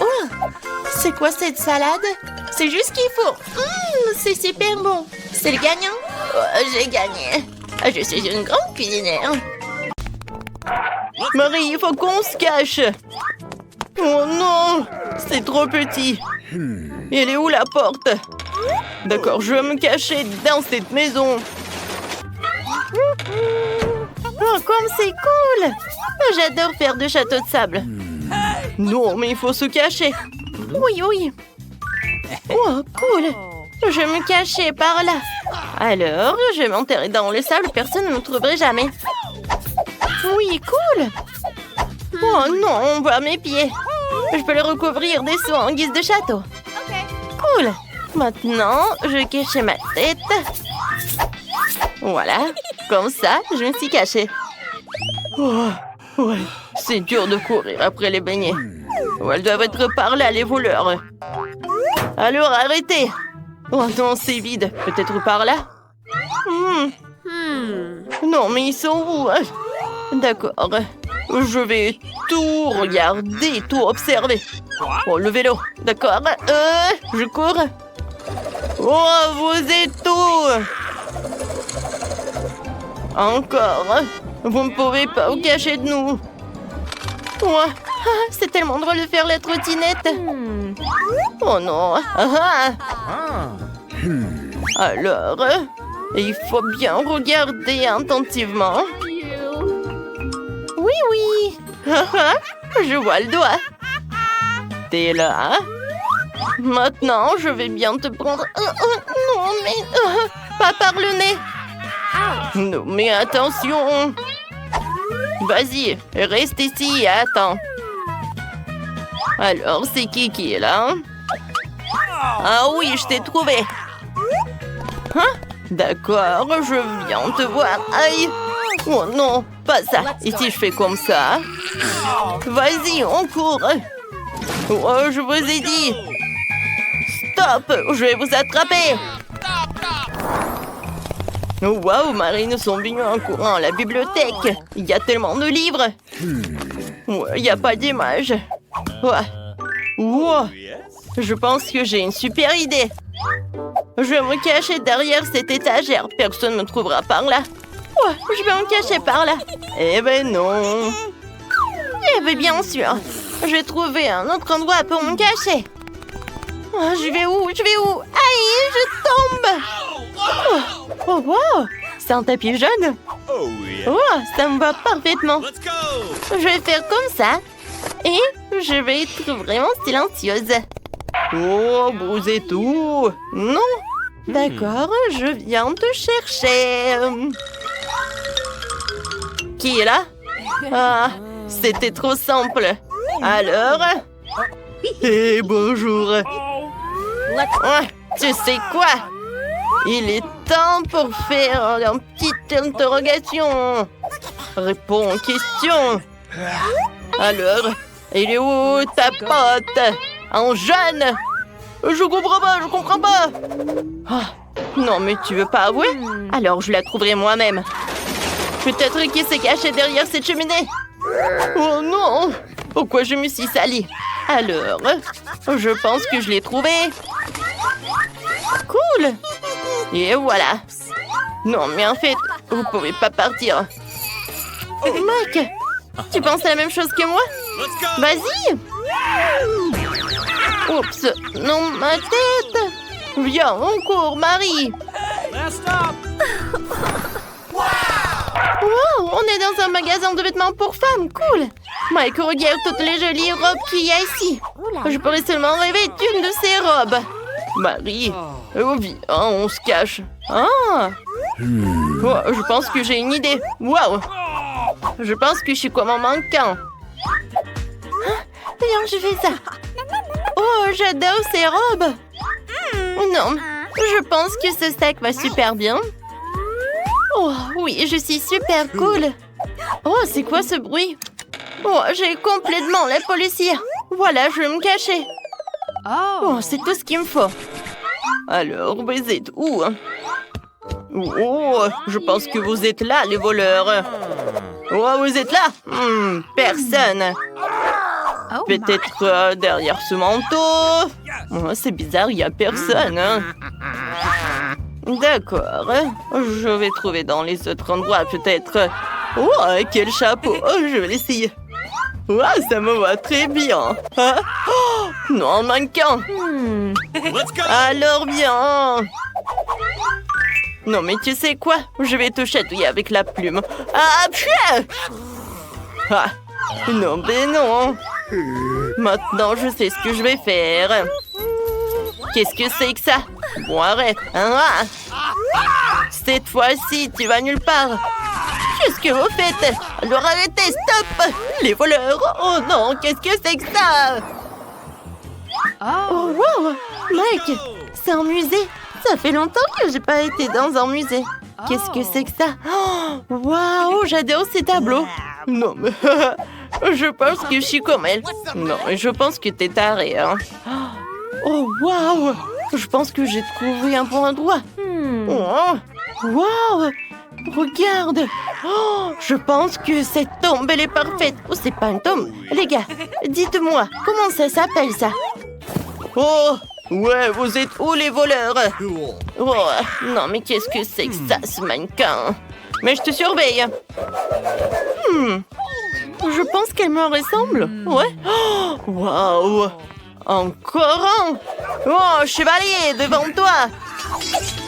oh, c'est quoi cette salade? C'est juste ce qu'il faut. C'est super bon. C'est le gagnant? Oh, j'ai gagné. Je suis une grande cuisinière. Marie, il faut qu'on se cache. Oh non, c'est trop petit. Elle est où la porte? D'accord, je vais me cacher dans cette maison. Oh, comme c'est cool. J'adore faire de châteaux de sable. Non, mais il faut se cacher. Oui, oui. Oh, cool. Je vais me cacher par là. Alors, je vais m'enterrer dans le sable. Personne ne me trouverait jamais. Oui, cool. Oh non, on voit mes pieds. Je peux les recouvrir des soins en guise de château. Cool. Maintenant, je vais cacher ma tête. Voilà. Comme ça, je me suis cachée. Oh, ouais. C'est dur de courir après les beignets. Oh, elles doivent être par là, les voleurs. Alors, arrêtez. Oh non, c'est vide. Peut-être par là? Non, mais ils sont où? D'accord. Je vais tout regarder, tout observer. Oh, le vélo. D'accord. Je cours. Oh, vous êtes où? Encore. Vous ne pouvez pas vous cacher de nous. Oh, Ah, c'est tellement drôle de faire la trottinette. Oh non. Ah. Alors, il faut bien regarder attentivement. Oui, oui. Je vois le doigt. T'es là. Maintenant, je vais bien te prendre. Non, mais pas par le nez. Non, mais attention. Vas-y, reste ici et attends. Alors, c'est qui est là? Ah oui, je t'ai trouvé. Hein? D'accord, je viens te voir. Aïe! Oh non, pas ça. Et si je fais comme ça? Vas-y, on court. Oh, je vous ai dit. Stop, je vais vous attraper. Waouh, Marine sont venus en courant à la bibliothèque. Il y a tellement de livres. Il n'y a pas d'image. Wow. Je pense que j'ai une super idée. Je vais me cacher derrière cette étagère. Personne ne me trouvera par là. Je vais me cacher par là. Eh ben non. Eh ben bien sûr. Je vais trouver un autre endroit pour me cacher. Je vais où? Aïe, je tombe. Oh, wow. C'est un tapis jaune. Oh, ça me va parfaitement. Je vais faire comme ça. Et je vais être vraiment silencieuse. Oh, vous êtes où? Non. D'accord, je viens te chercher. Qui est là? Ah, c'était trop simple. Alors? Eh, bonjour. Tu sais quoi? Il est temps pour faire une petite interrogation. Réponds aux questions. Alors, il est où ta pote? Un jeune? Je comprends pas. Non, mais tu veux pas avouer? Alors, je la trouverai moi-même. Peut-être qu'il s'est caché derrière cette cheminée. Oh non! Pourquoi je me suis salie? Alors, je pense que je l'ai trouvé. Cool! Et voilà. Non, mais en fait, vous pouvez pas partir. Mike, tu penses à la même chose que moi? Vas-y! Oups, non, ma tête! Viens, on court, Marie! Wow, on est dans un magasin de vêtements pour femmes, cool! Mike, regarde toutes les jolies robes qu'il y a ici. Je pourrais seulement rêver d'une de ces robes. Marie, viens, on se cache. Je pense que j'ai une idée. Wow! Je pense que je suis comme un mannequin. Viens, je fais ça. Oh, j'adore ces robes. Non, je pense que ce sac va super bien. Oh, oui, je suis super cool. Oh, c'est quoi ce bruit? Oh, j'ai complètement la policière. Voilà, je vais me cacher. Oh, c'est tout ce qu'il me faut. Alors, vous êtes où? Oh, je pense que vous êtes là, les voleurs. Oh, vous êtes là? Personne. Peut-être derrière ce manteau. Oh, c'est bizarre, il n'y a personne. D'accord. Je vais trouver dans les autres endroits, peut-être. Oh, quel chapeau. Oh, je vais l'essayer. Oh, ça me va très bien. Oh, non, mannequin. Alors, bien. Non, mais tu sais quoi? Je vais te chatouiller avec la plume. Non, mais non. Maintenant, je sais ce que je vais faire. Qu'est-ce que c'est que ça? Bon, arrête. Cette fois-ci, tu vas nulle part. Qu'est-ce que vous faites? Alors arrêtez, stop! Les voleurs! Oh non, qu'est-ce que c'est que ça? Oh, wow! Mike, c'est un musée. Ça fait longtemps que j'ai pas été dans un musée. Qu'est-ce que c'est que ça? Oh, waouh, j'adore ces tableaux. Non, mais je pense que je suis comme elle. Non, mais je pense que t'es taré, hein. Oh, waouh! Je pense que j'ai trouvé un bon endroit. Oh, waouh! Regarde! Oh, je pense que cette tombe, elle est parfaite. Oh, c'est pas une tombe. Les gars, dites-moi, comment ça s'appelle, ça? Oh! Ouais, vous êtes où, les voleurs? Oh, non, mais qu'est-ce que c'est que ça, ce mannequin? Mais je te surveille. Je pense pense qu'elle me ressemble. Ouais. Oh, waouh! Encore un! Oh, chevalier, devant toi!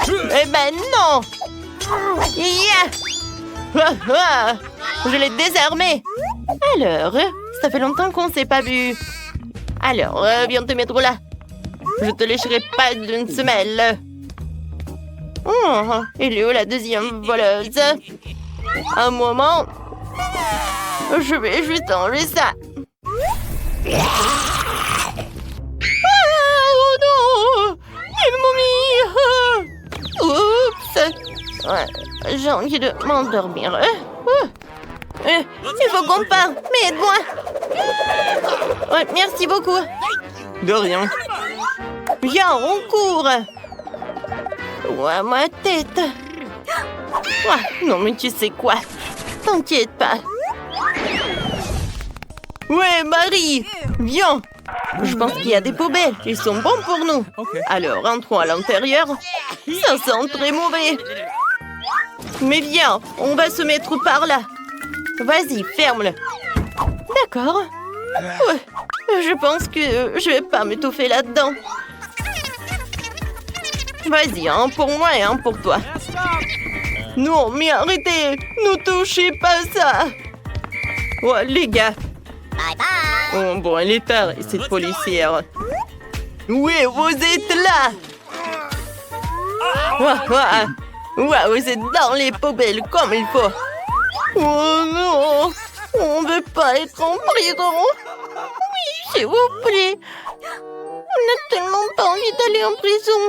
Eh ben non! Yeah! Ah, ah, je l'ai désarmé! Alors, ça fait longtemps qu'on ne s'est pas vu. Alors, viens te mettre là. Je te lécherai pas d'une semelle. Oh, il est où la deuxième voleuse? Un moment. Je vais juste enlever ça. Ah, oh non! Une momie! Oups! Ouais, j'ai envie de m'endormir. Il faut qu'on parte, mais aide-moi! Ouais, merci beaucoup. De rien. Viens, on court. Ouais, ma tête. Ouais, non, mais tu sais quoi? T'inquiète pas. Ouais, Marie, viens. Je pense qu'il y a des poubelles. Ils sont bons pour nous. Alors, entrons à l'intérieur. Ça sent très mauvais. Mais viens, on va se mettre par là. Vas-y, ferme-le. D'accord. Ouais, je pense que je vais pas m'étouffer là-dedans. Vas-y, un pour moi et un pour toi. Non, mais arrêtez. Ne touchez pas ça. Ouais, les gars. Bye bye. Oh, bon, elle est tard, cette policière. Oui, vous êtes là. Ouais, vous êtes dans les poubelles comme il faut. Oh non, on ne veut pas être en prison. Oui, s'il vous plaît. On n'a tellement pas envie d'aller en prison.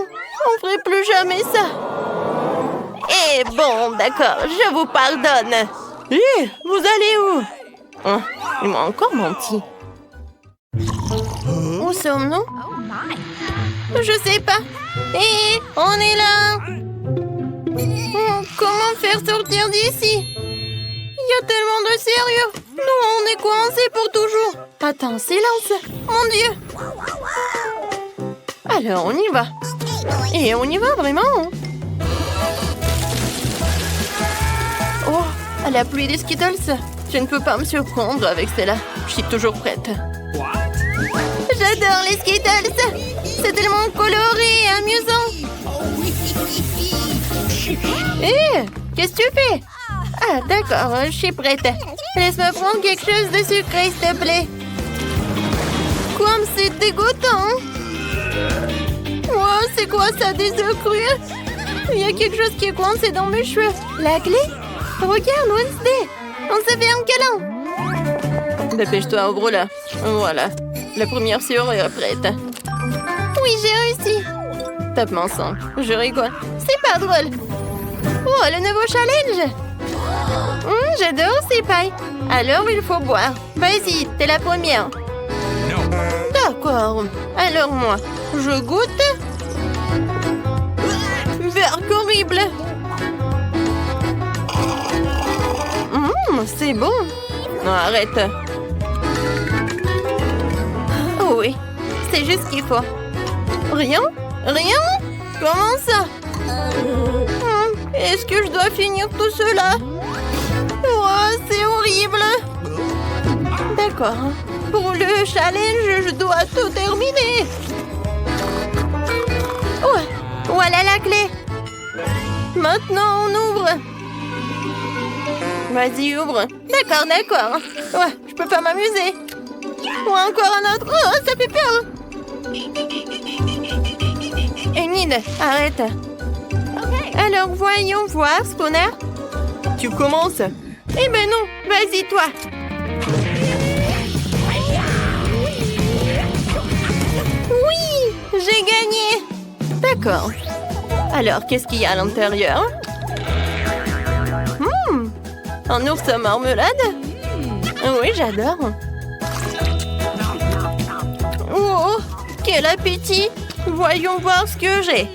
On ne ferait plus jamais ça. Eh bon, d'accord, je vous pardonne. Eh, vous allez où? Oh, il m'a encore menti. Où sommes-nous? Je sais pas. Eh, on est là. Comment faire sortir d'ici? Il y a tellement de sérieux. Nous, on est coincés pour toujours. Attends, silence. Mon Dieu. Alors, on y va. Et on y va vraiment. Oh, la pluie des Skittles. Je ne peux pas me surprendre avec celle-là. Je suis toujours prête. J'adore les Skittles. C'est tellement coloré et amusant. Hé, qu'est-ce que tu fais? Ah, d'accord, je suis prête. Laisse-moi prendre quelque chose de sucré, s'il te plaît. Comme c'est dégoûtant. Oh, c'est quoi ça, des œufs crus? Il y a quelque chose qui est coincé dans mes cheveux. La clé? Regarde, Wednesday. On se fait un câlin. Dépêche-toi, ouvre-la. Voilà. La première sciure est prête. Oui, j'ai réussi. Tapement 5. Je rigole. C'est pas drôle. Oh, le nouveau challenge. J'adore ces pailles. Alors, il faut boire. Vas-y, t'es la première. D'accord. Alors moi, je goûte. Verre horrible. C'est bon. Non, arrête. Oh oui, c'est juste ce qu'il faut. Rien? Rien? Comment ça? Est-ce que je dois finir tout cela? Oh, c'est horrible. D'accord. Pour le challenge, je dois tout terminer. Ouais, voilà la clé. Maintenant, on ouvre. Vas-y, ouvre. D'accord, d'accord. Ouais, je peux pas m'amuser. Ou encore un autre. Oh, ça fait peur. Enid, arrête. Alors, voyons voir ce qu'on a. Tu commences? Eh ben non, vas-y, toi. Oui, j'ai gagné. D'accord. Alors, qu'est-ce qu'il y a à l'intérieur? Un ours à marmelade? Oui, j'adore. Oh, quel appétit! Voyons voir ce que j'ai.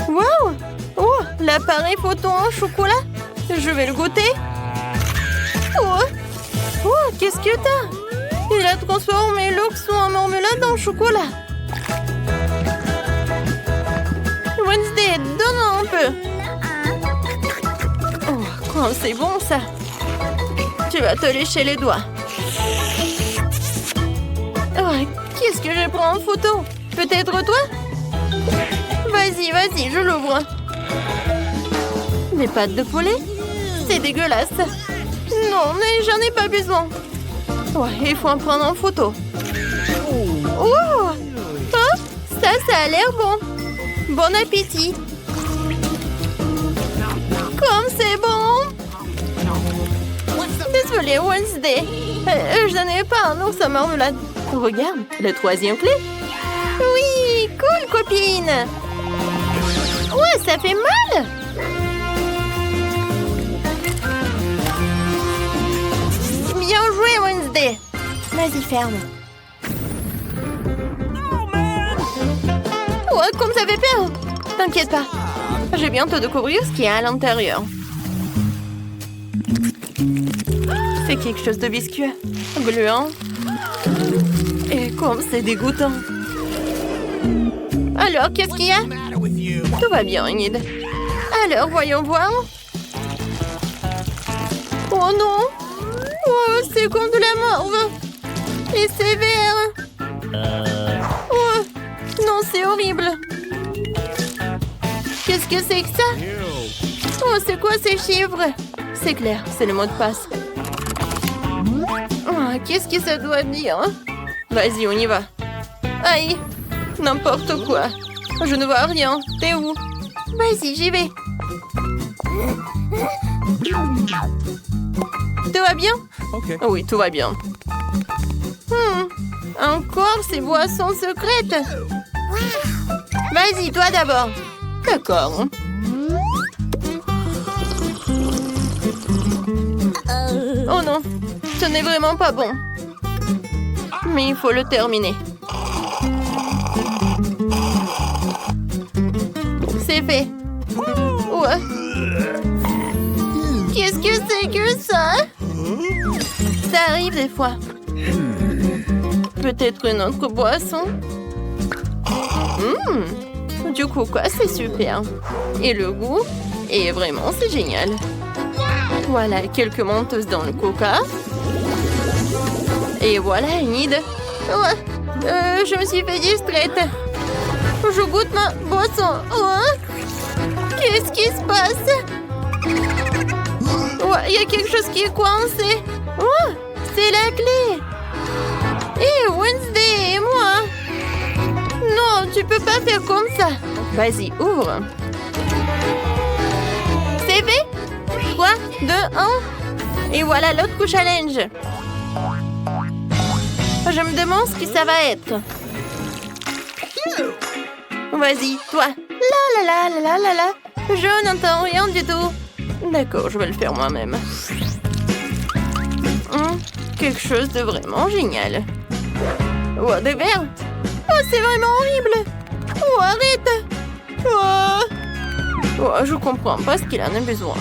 Wow! Oh, l'appareil photo en chocolat. Je vais le goûter. Oh, qu'est-ce que t'as? Il a transformé l'ours en marmelade en chocolat. Wednesday, donne un peu. Oh, c'est bon ça. Tu vas te lécher les doigts. Oh, qu'est-ce que je prends en photo? Peut-être toi? Vas-y, vas-y, je l'ouvre. Des pâtes de poulet? C'est dégueulasse. Non, mais j'en ai pas besoin. Ouais, il faut en prendre en photo. Oh! Hein? Ça a l'air bon. Bon appétit. Comme c'est bon. Désolée, Wednesday. Je n'en ai pas un ours à marmelade. Regarde, la 3e clé. Oui, cool, copine. Ouais, ça fait mal. Bien joué, Wednesday. Vas-y, ferme. Ouais, comme ça fait peur. T'inquiète pas. Je vais bientôt découvrir ce qu'il y a à l'intérieur. C'est quelque chose de visqueux, gluant. Et comme c'est dégoûtant. Alors, qu'est-ce qu'il y a? Tout va bien, Enid. Alors, voyons voir. Oh non! Oh, c'est comme de la morve. Et c'est vert. Oh, non, c'est horrible. Qu'est-ce que c'est que ça? Oh, c'est quoi ces chiffres? C'est clair, c'est le mot de passe. Oh, qu'est-ce que ça doit dire? Vas-y, on y va. Aïe, n'importe quoi. Je ne vois rien. T'es où? Vas-y, j'y vais. Tout va bien? Okay. Oui, tout va bien. Encore ces boissons secrètes. Vas-y, toi d'abord. D'accord. Oh non, ce n'est vraiment pas bon. Mais il faut le terminer. C'est fait. Ouais. Qu'est-ce que c'est que ça? Ça arrive des fois. Peut-être une autre boisson? Du coup, quoi, c'est super. Et le goût? Et vraiment, c'est génial. Voilà, quelques menteuses dans le coca. Et voilà, Enid. Ouais, je me suis fait distraite. Je goûte ma boisson. Ouais. Qu'est-ce qui se passe? Ouais, il y a quelque chose qui est coincé. Oh, c'est la clé. Et Wednesday et moi. Non, tu peux pas faire comme ça. Vas-y, ouvre. C'est fait? 3, 2, 1. Et voilà l'autre challenge. Je me demande ce que ça va être. Vas-y, toi. La la la la la la. Je n'entends rien du tout. D'accord, je vais le faire moi-même. Quelque chose de vraiment génial. Oh, des verres. Oh, c'est vraiment horrible. Oh, arrête. Oh, je comprends pas ce qu'il en a besoin.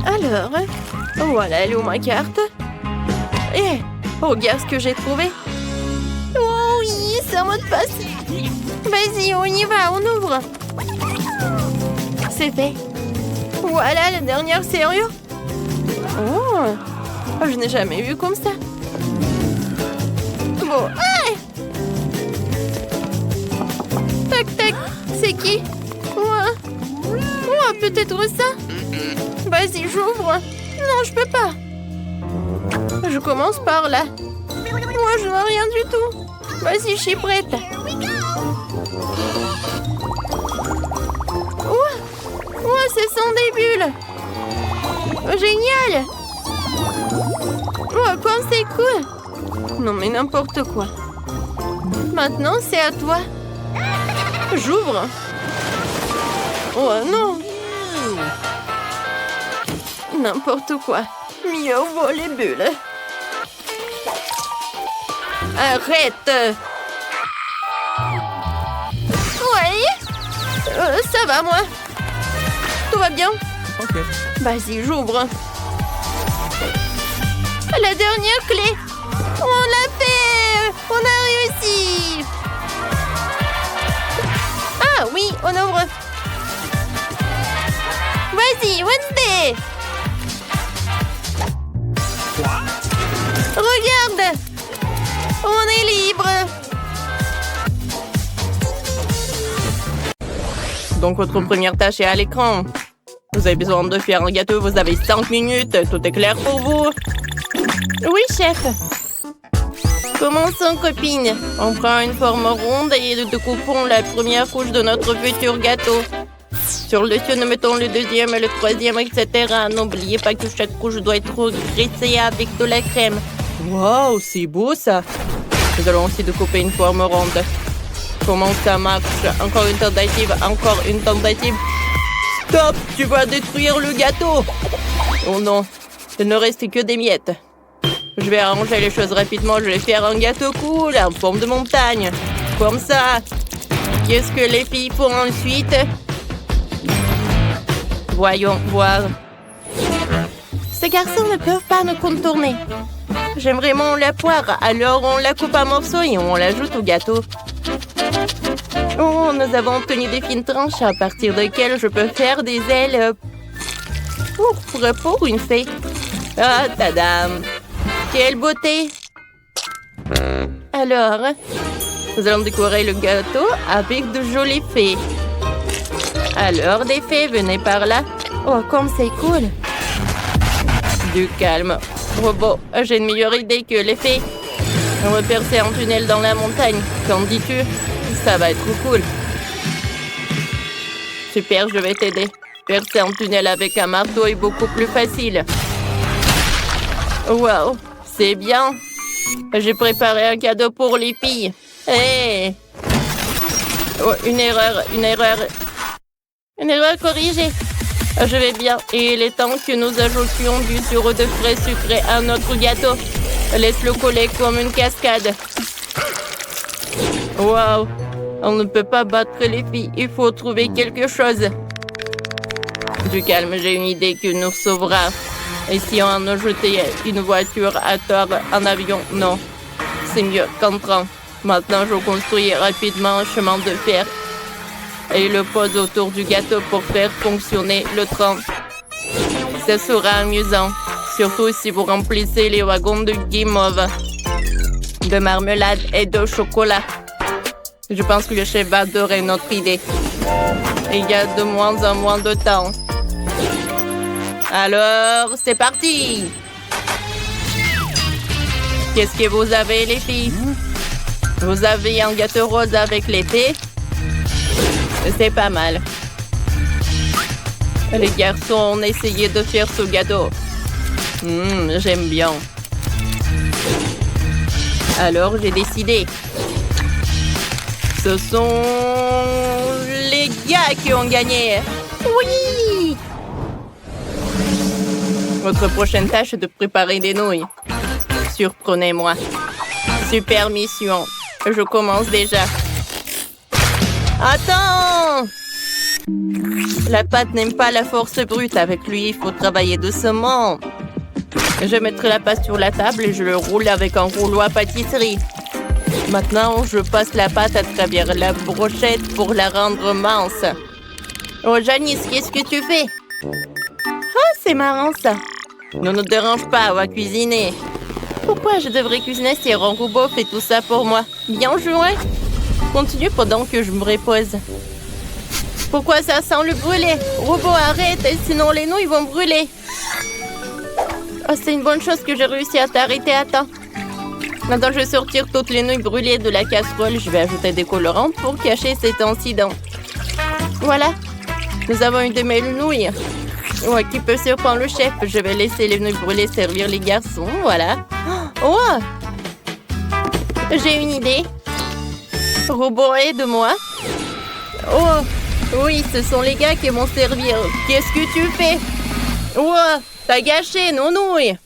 Alors, voilà, elle est où ma carte? Eh, regarde ce que j'ai trouvé. Oh oui, c'est un mot de passe. Vas-y, on y va, on ouvre. C'est fait. Voilà la dernière serrure. Oh, je n'ai jamais vu comme ça. Bon, ah! Tac, tac, c'est qui? Ouais, peut-être ça. Vas-y, j'ouvre. Non, je peux pas. Je commence par là. Moi, je vois rien du tout. Vas-y, je suis prête. Ouais, ce sont des bulles. Oh, génial. Oh, comme c'est cool. Non, mais n'importe quoi. Maintenant, c'est à toi. J'ouvre. Oh non. N'importe quoi. Mieux vaut les bulles. Arrête. Ouais. Ça va, moi. Tout va bien? Ok. Vas-y, j'ouvre. La dernière clé. On l'a fait. On a réussi. Ah oui, on ouvre. Vas-y, Wednesday. Donc, votre première tâche est à l'écran. Vous avez besoin de faire un gâteau, vous avez 5 minutes. Tout est clair pour vous? Oui, chef. Commençons, copine. On prend une forme ronde et découpons la première couche de notre futur gâteau. Sur le dessus, nous mettons le deuxième, le troisième, etc. N'oubliez pas que chaque couche doit être graissée avec de la crème. Wow, c'est beau ça. Nous allons aussi découper une forme ronde. Comment ça marche? Encore une tentative, encore une tentative. Stop! Tu vas détruire le gâteau! Oh non, il ne reste que des miettes. Je vais arranger les choses rapidement. Je vais faire un gâteau cool en forme de montagne. Comme ça. Qu'est-ce que les filles font ensuite? Voyons voir. Ces garçons ne peuvent pas nous contourner. J'aime vraiment la poire, alors on la coupe en morceaux et on l'ajoute au gâteau. Oh, nous avons obtenu des fines tranches à partir desquelles je peux faire des ailes pour une fée. Ah, tadam! Quelle beauté! Alors, nous allons décorer le gâteau avec de jolies fées. Alors, des fées, venez par là. Oh, comme c'est cool! Du calme. Robot, j'ai une meilleure idée que les fées. On va percer un tunnel dans la montagne. Qu'en dis-tu? Ça va être cool. Super, je vais t'aider. Percer un tunnel avec un marteau est beaucoup plus facile. Wow, c'est bien. J'ai préparé un cadeau pour les filles. Hey! Oh, une erreur corrigée. Je vais bien. Et il est temps que nous ajoutions du sirop de fraises sucré à notre gâteau. Laisse-le coller comme une cascade. Wow! On ne peut pas battre les filles. Il faut trouver quelque chose. Du calme, j'ai une idée qui nous sauvera. Et si on a jeté une voiture à tort, un avion? Non. C'est mieux qu'un train. Maintenant, je construis rapidement un chemin de fer et le pose autour du gâteau pour faire fonctionner le train. Ce sera amusant, surtout si vous remplissez les wagons de guimauve, de marmelade et de chocolat. Je pense que le chef va adorer notre idée. Il y a de moins en moins de temps. Alors, c'est parti! Qu'est-ce que vous avez, les filles? Vous avez un gâteau rose avec l'été? C'est pas mal. Les garçons ont essayé de faire ce gâteau. J'aime bien. Alors, j'ai décidé. Ce sont les gars qui ont gagné. Oui! Votre prochaine tâche est de préparer des nouilles. Surprenez-moi. Super mission. Je commence déjà. Attends! La pâte n'aime pas la force brute. Avec lui, il faut travailler doucement. Je mettrai la pâte sur la table et je le roule avec un rouleau à pâtisserie. Maintenant, je passe la pâte à travers la brochette pour la rendre mince. Oh, Janice, qu'est-ce que tu fais? Oh, c'est marrant ça. Ne nous dérange pas, on va cuisiner. Pourquoi je devrais cuisiner si Robot fait tout ça pour moi? Bien joué. Continue pendant que je me repose. Pourquoi ça sent le brûlé? Robot, arrête, sinon les nouilles vont brûler. Oh, c'est une bonne chose que j'ai réussi à t'arrêter à temps. Maintenant, je vais sortir toutes les nouilles brûlées de la casserole. Je vais ajouter des colorants pour cacher cet incident. Voilà. Nous avons une de mes nouilles. Ouais, qui peut surprendre le chef? Je vais laisser les nouilles brûlées servir les garçons. Voilà. Oh! J'ai une idée. Robot, aide-moi. Oh! Oui, ce sont les gars qui vont servir. Qu'est-ce que tu fais? Oh! T'as gâché nos nouilles.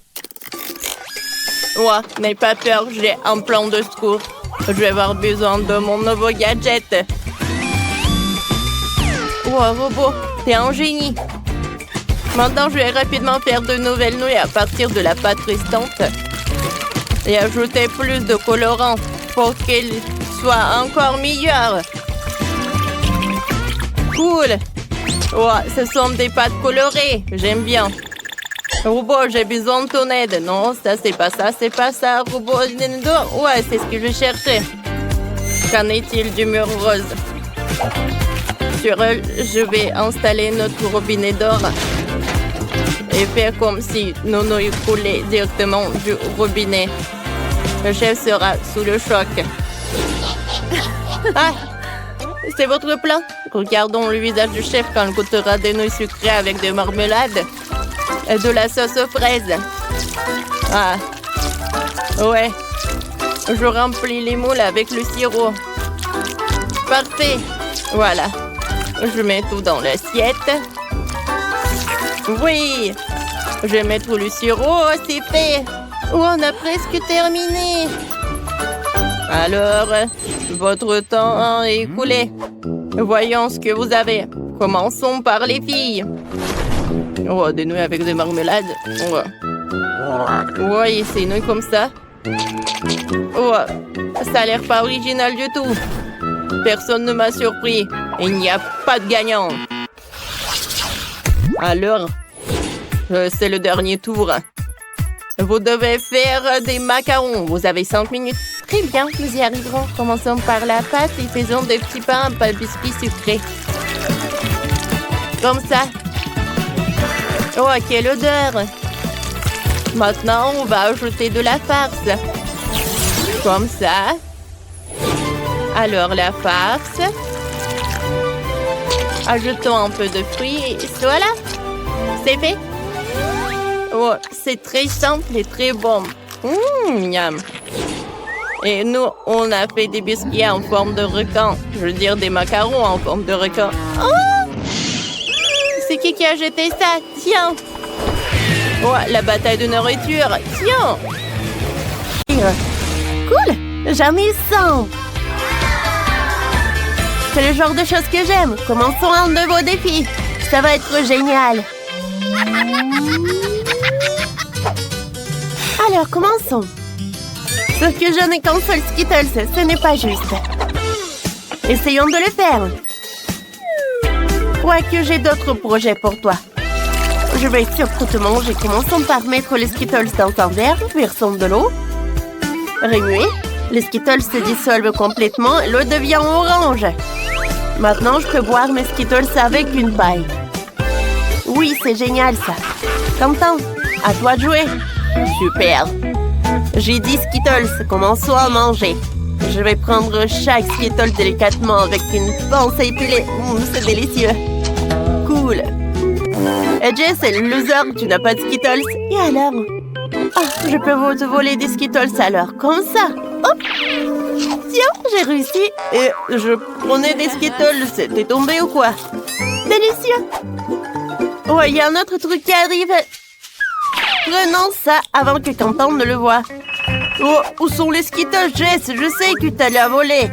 Ouais, n'aie pas peur, j'ai un plan de secours. Je vais avoir besoin de mon nouveau gadget. Ouais, Robot, t'es un génie. Maintenant, je vais rapidement faire de nouvelles nouilles à partir de la pâte restante et ajouter plus de colorants pour qu'elles soient encore meilleures. Cool. Ouais, ce sont des pâtes colorées. J'aime bien. Robot, j'ai besoin de ton aide. Non, ça, c'est pas ça, c'est pas ça. Robot, ouais, c'est ce que je cherchais. Qu'en est-il du mur rose? sûr, je vais installer notre robinet d'or et faire comme si nous nous coulait directement du robinet. Le chef sera sous le choc. Ah, c'est votre plan? Regardons le visage du chef quand il goûtera des nouilles sucrées avec des marmelades et de la sauce aux fraises. Ah, ouais. Je remplis les moules avec le sirop. Parfait. Voilà. Je mets tout dans l'assiette. Oui. Je vais mettre le sirop. C'est fait. Oh, on a presque terminé. Alors, votre temps est écoulé. Voyons ce que vous avez. Commençons par les filles. Oh, des nouilles avec des marmelades. Oh. Oui, c'est une nouille comme ça. Oh, ça a l'air pas original du tout. Personne ne m'a surpris. Il n'y a pas de gagnant. Alors, c'est le dernier tour. Vous devez faire des macarons. Vous avez 5 minutes. Très bien, nous y arriverons. Commençons par la pâte et faisons des petits pains à biscuits sucrés. Comme ça. Oh, quelle odeur! Maintenant, on va ajouter de la farce. Comme ça. Alors, la farce. Ajoutons un peu de fruits et voilà. C'est fait. Oh, c'est très simple et très bon. Miam. Et nous, on a fait des biscuits en forme de requin. Je veux dire des macarons en forme de requin. Oh! C'est qui a jeté ça? Tiens! Oh, la bataille de nourriture. Tiens! Cool! J'en ai 100! C'est le genre de choses que j'aime. Commençons un de vos défis. Ça va être génial. Alors, commençons. Sauf que je n'ai qu'un seul Skittles, ce n'est pas juste. Essayons de le faire. Quoique j'ai d'autres projets pour toi. Je vais surtout te manger. Commençons par mettre les Skittles dans un verre, versons de l'eau. Remuer. Les Skittles se dissolvent complètement et l'eau devient orange. Maintenant, je peux boire mes Skittles avec une paille. Oui, c'est génial ça. Quentin, à toi de jouer. Super. J'ai 10 Skittles, commençons à manger. Je vais prendre chaque Skittle délicatement avec une pince à épiler. C'est délicieux. Cool. Et Jess, c'est le loser, tu n'as pas de Skittles. Et alors? Ah, je peux te voler des Skittles alors, comme ça. Hop. Tiens, j'ai réussi. Et je prenais des Skittles, c'était tombé ou quoi? Délicieux. Oh, il y a un autre truc qui arrive. Prenons ça avant que Quentin ne le voie. Oh, où sont les Skittles, Jess? Je sais que tu allais à voler.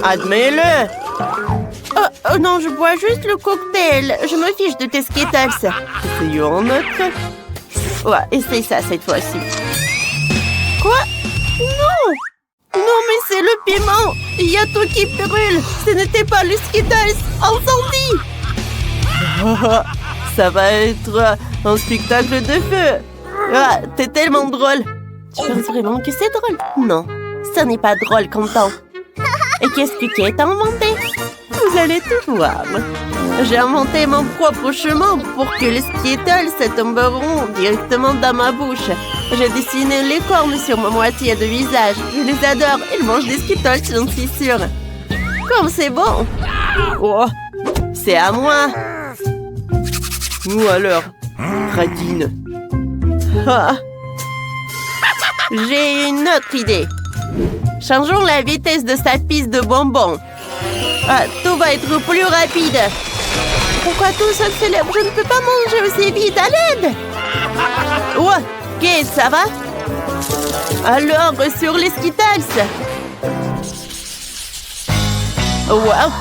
Admets-le. Oh non, je bois juste le cocktail. Je me fiche de tes Skittles. Essayons un autre. Ouais, essaye ça cette fois-ci. Quoi? Non! Non, mais c'est le piment. Il y a tout qui brûle. Ce n'était pas le Skittles. Incendie! Ça va être un spectacle de feu. Ah, t'es tellement drôle. Tu penses vraiment que c'est drôle? Non, ce n'est pas drôle, Quentin. Et qu'est-ce que tu as inventé? Vous allez tout voir. J'ai inventé mon propre chemin pour que les Skittles tomberont directement dans ma bouche. J'ai dessiné les cornes sur ma moitié de visage. Je les adore. Ils mangent des Skittles, j'en suis sûre. Comme c'est bon. Oh, c'est à moi. Ou alors, Radine. Ah. J'ai une autre idée. Changeons la vitesse de sa piste de bonbons. Ah, tout va être plus rapide. Pourquoi tout s'accélère? Je ne peux pas manger aussi vite. À l'aide! Ouais, ok, ça va? Alors, sur les Skittles. Wow!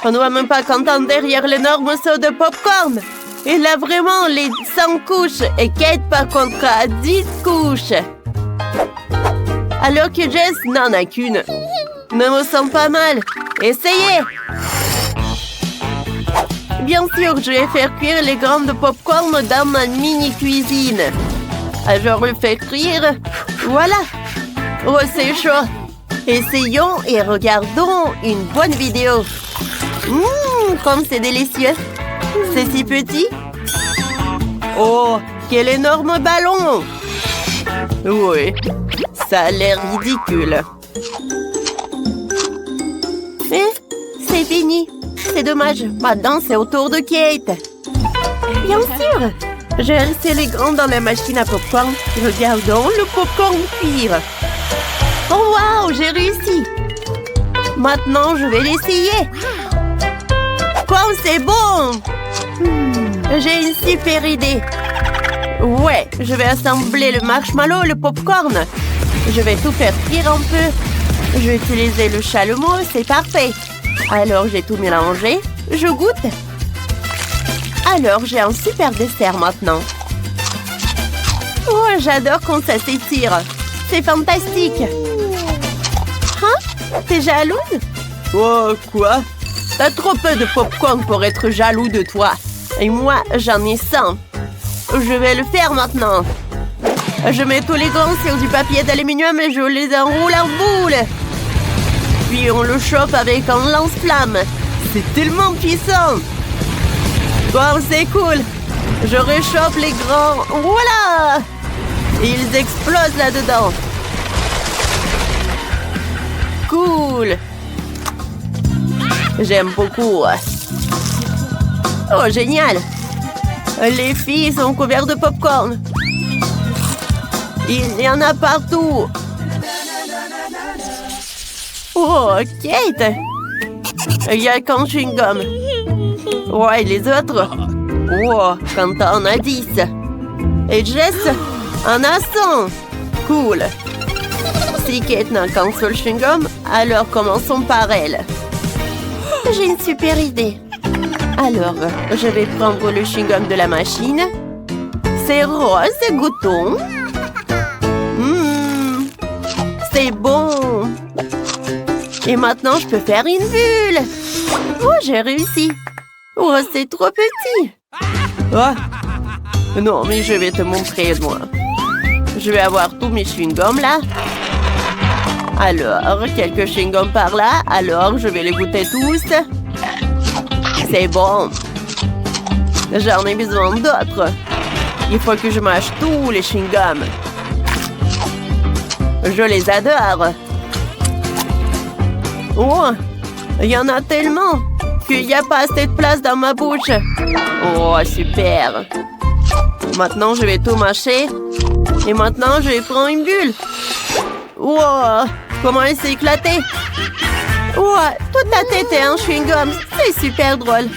On ne voit même pas Quentin derrière l'énorme seau de popcorn. Il a vraiment les 100 couches et Kate, par contre, a 10 couches. Alors que Jess n'en a qu'une. Ne me sens pas mal. Essayez! Bien sûr, je vais faire cuire les grains de popcorn dans ma mini-cuisine. Alors, le faire cuire. Voilà. Oh, c'est chaud. Essayons et regardons une bonne vidéo. comme c'est délicieux. C'est si petit. Oh, quel énorme ballon! Oui, ça a l'air ridicule. Mais c'est fini. C'est dommage. Maintenant, c'est au tour de Kate. Bien sûr. J'ai laissé les grands dans la machine à popcorn. Regardons le popcorn cuire. Oh wow, j'ai réussi. Maintenant, je vais l'essayer. Comme c'est bon! J'ai une super idée. Ouais, je vais assembler le marshmallow et le popcorn. Je vais tout faire cuire un peu. Je vais utiliser le chalumeau, c'est parfait. Alors, j'ai tout mélangé. Je goûte. Alors, j'ai un super dessert maintenant. Oh, j'adore quand ça s'étire. C'est fantastique. Hein? T'es jalouse? Oh, quoi? T'as trop peu de popcorn pour être jaloux de toi. Et moi, j'en ai 100. Je vais le faire maintenant. Je mets tous les gants sur du papier d'aluminium et je les enroule en boule. Puis on le chauffe avec un lance-flamme. C'est tellement puissant. Wow, c'est cool. Je réchauffe les grands. Voilà! Ils explosent là-dedans. Cool. J'aime beaucoup. Oh, génial. Les filles sont couvertes de popcorn. Il y en a partout. Oh, Kate. Il y a qu'un chewing-gum. Ouais, les autres. Oh, Quentin en a 10. Et Jess en a 100. Cool. Si Kate n'a qu'un seul chewing-gum, alors commençons par elle. J'ai une super idée. Alors, je vais prendre le chewing-gum de la machine. C'est rose, goûtons. C'est bon. Et maintenant, je peux faire une bulle. Oh, j'ai réussi. Oh, c'est trop petit. Oh. Non, mais je vais te montrer, moi. Je vais avoir tous mes chewing-gums là. Alors, quelques chewing-gums par là. Alors, je vais les goûter tous. C'est bon. J'en ai besoin d'autres. Il faut que je mâche tous les chewing-gums. Je les adore. Oh, il y en a tellement qu'il n'y a pas assez de place dans ma bouche. Oh, super. Maintenant, je vais tout mâcher. Et maintenant, je vais prendre une bulle. Wow, comment elle s'est éclatée. Wow, toute ta tête est un chewing-gum. C'est super drôle.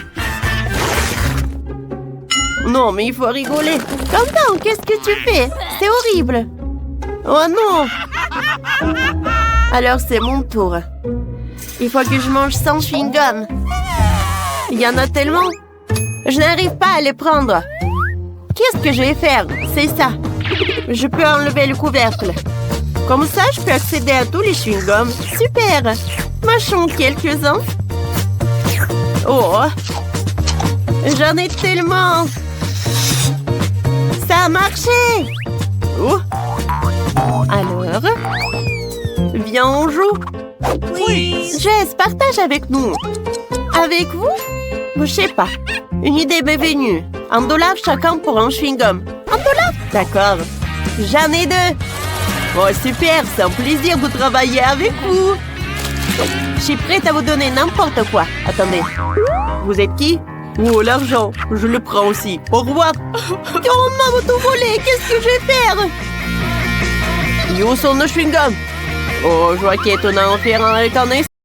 Non, mais il faut rigoler. Quentin, qu'est-ce que tu fais? C'est horrible. Oh non. Alors, c'est mon tour. Il faut que je mange sans chewing-gum. Il y en a tellement. Je n'arrive pas à les prendre. Qu'est-ce que je vais faire? C'est ça. Je peux enlever le couvercle. Comme ça, je peux accéder à tous les chewing-gums. Super. Mâchons quelques-uns. Oh. J'en ai tellement. Ça a marché. Oh. Alors, viens, on joue. Please. Jess, partage avec nous. Avec vous? Je sais pas. Une idée m'est venue. $1 chacun pour un chewing-gum. $1? D'accord. J'en ai 2. Oh, super, c'est un plaisir de travailler avec vous. Je suis prête à vous donner n'importe quoi. Attendez. Vous êtes qui? Oh, l'argent. Je le prends aussi. Au revoir. Oh, maman, tout volé. Qu'est-ce que je vais faire? Et où sont nos chewing-gums? Oh, je vois qu'il est étonnant en faire un avec un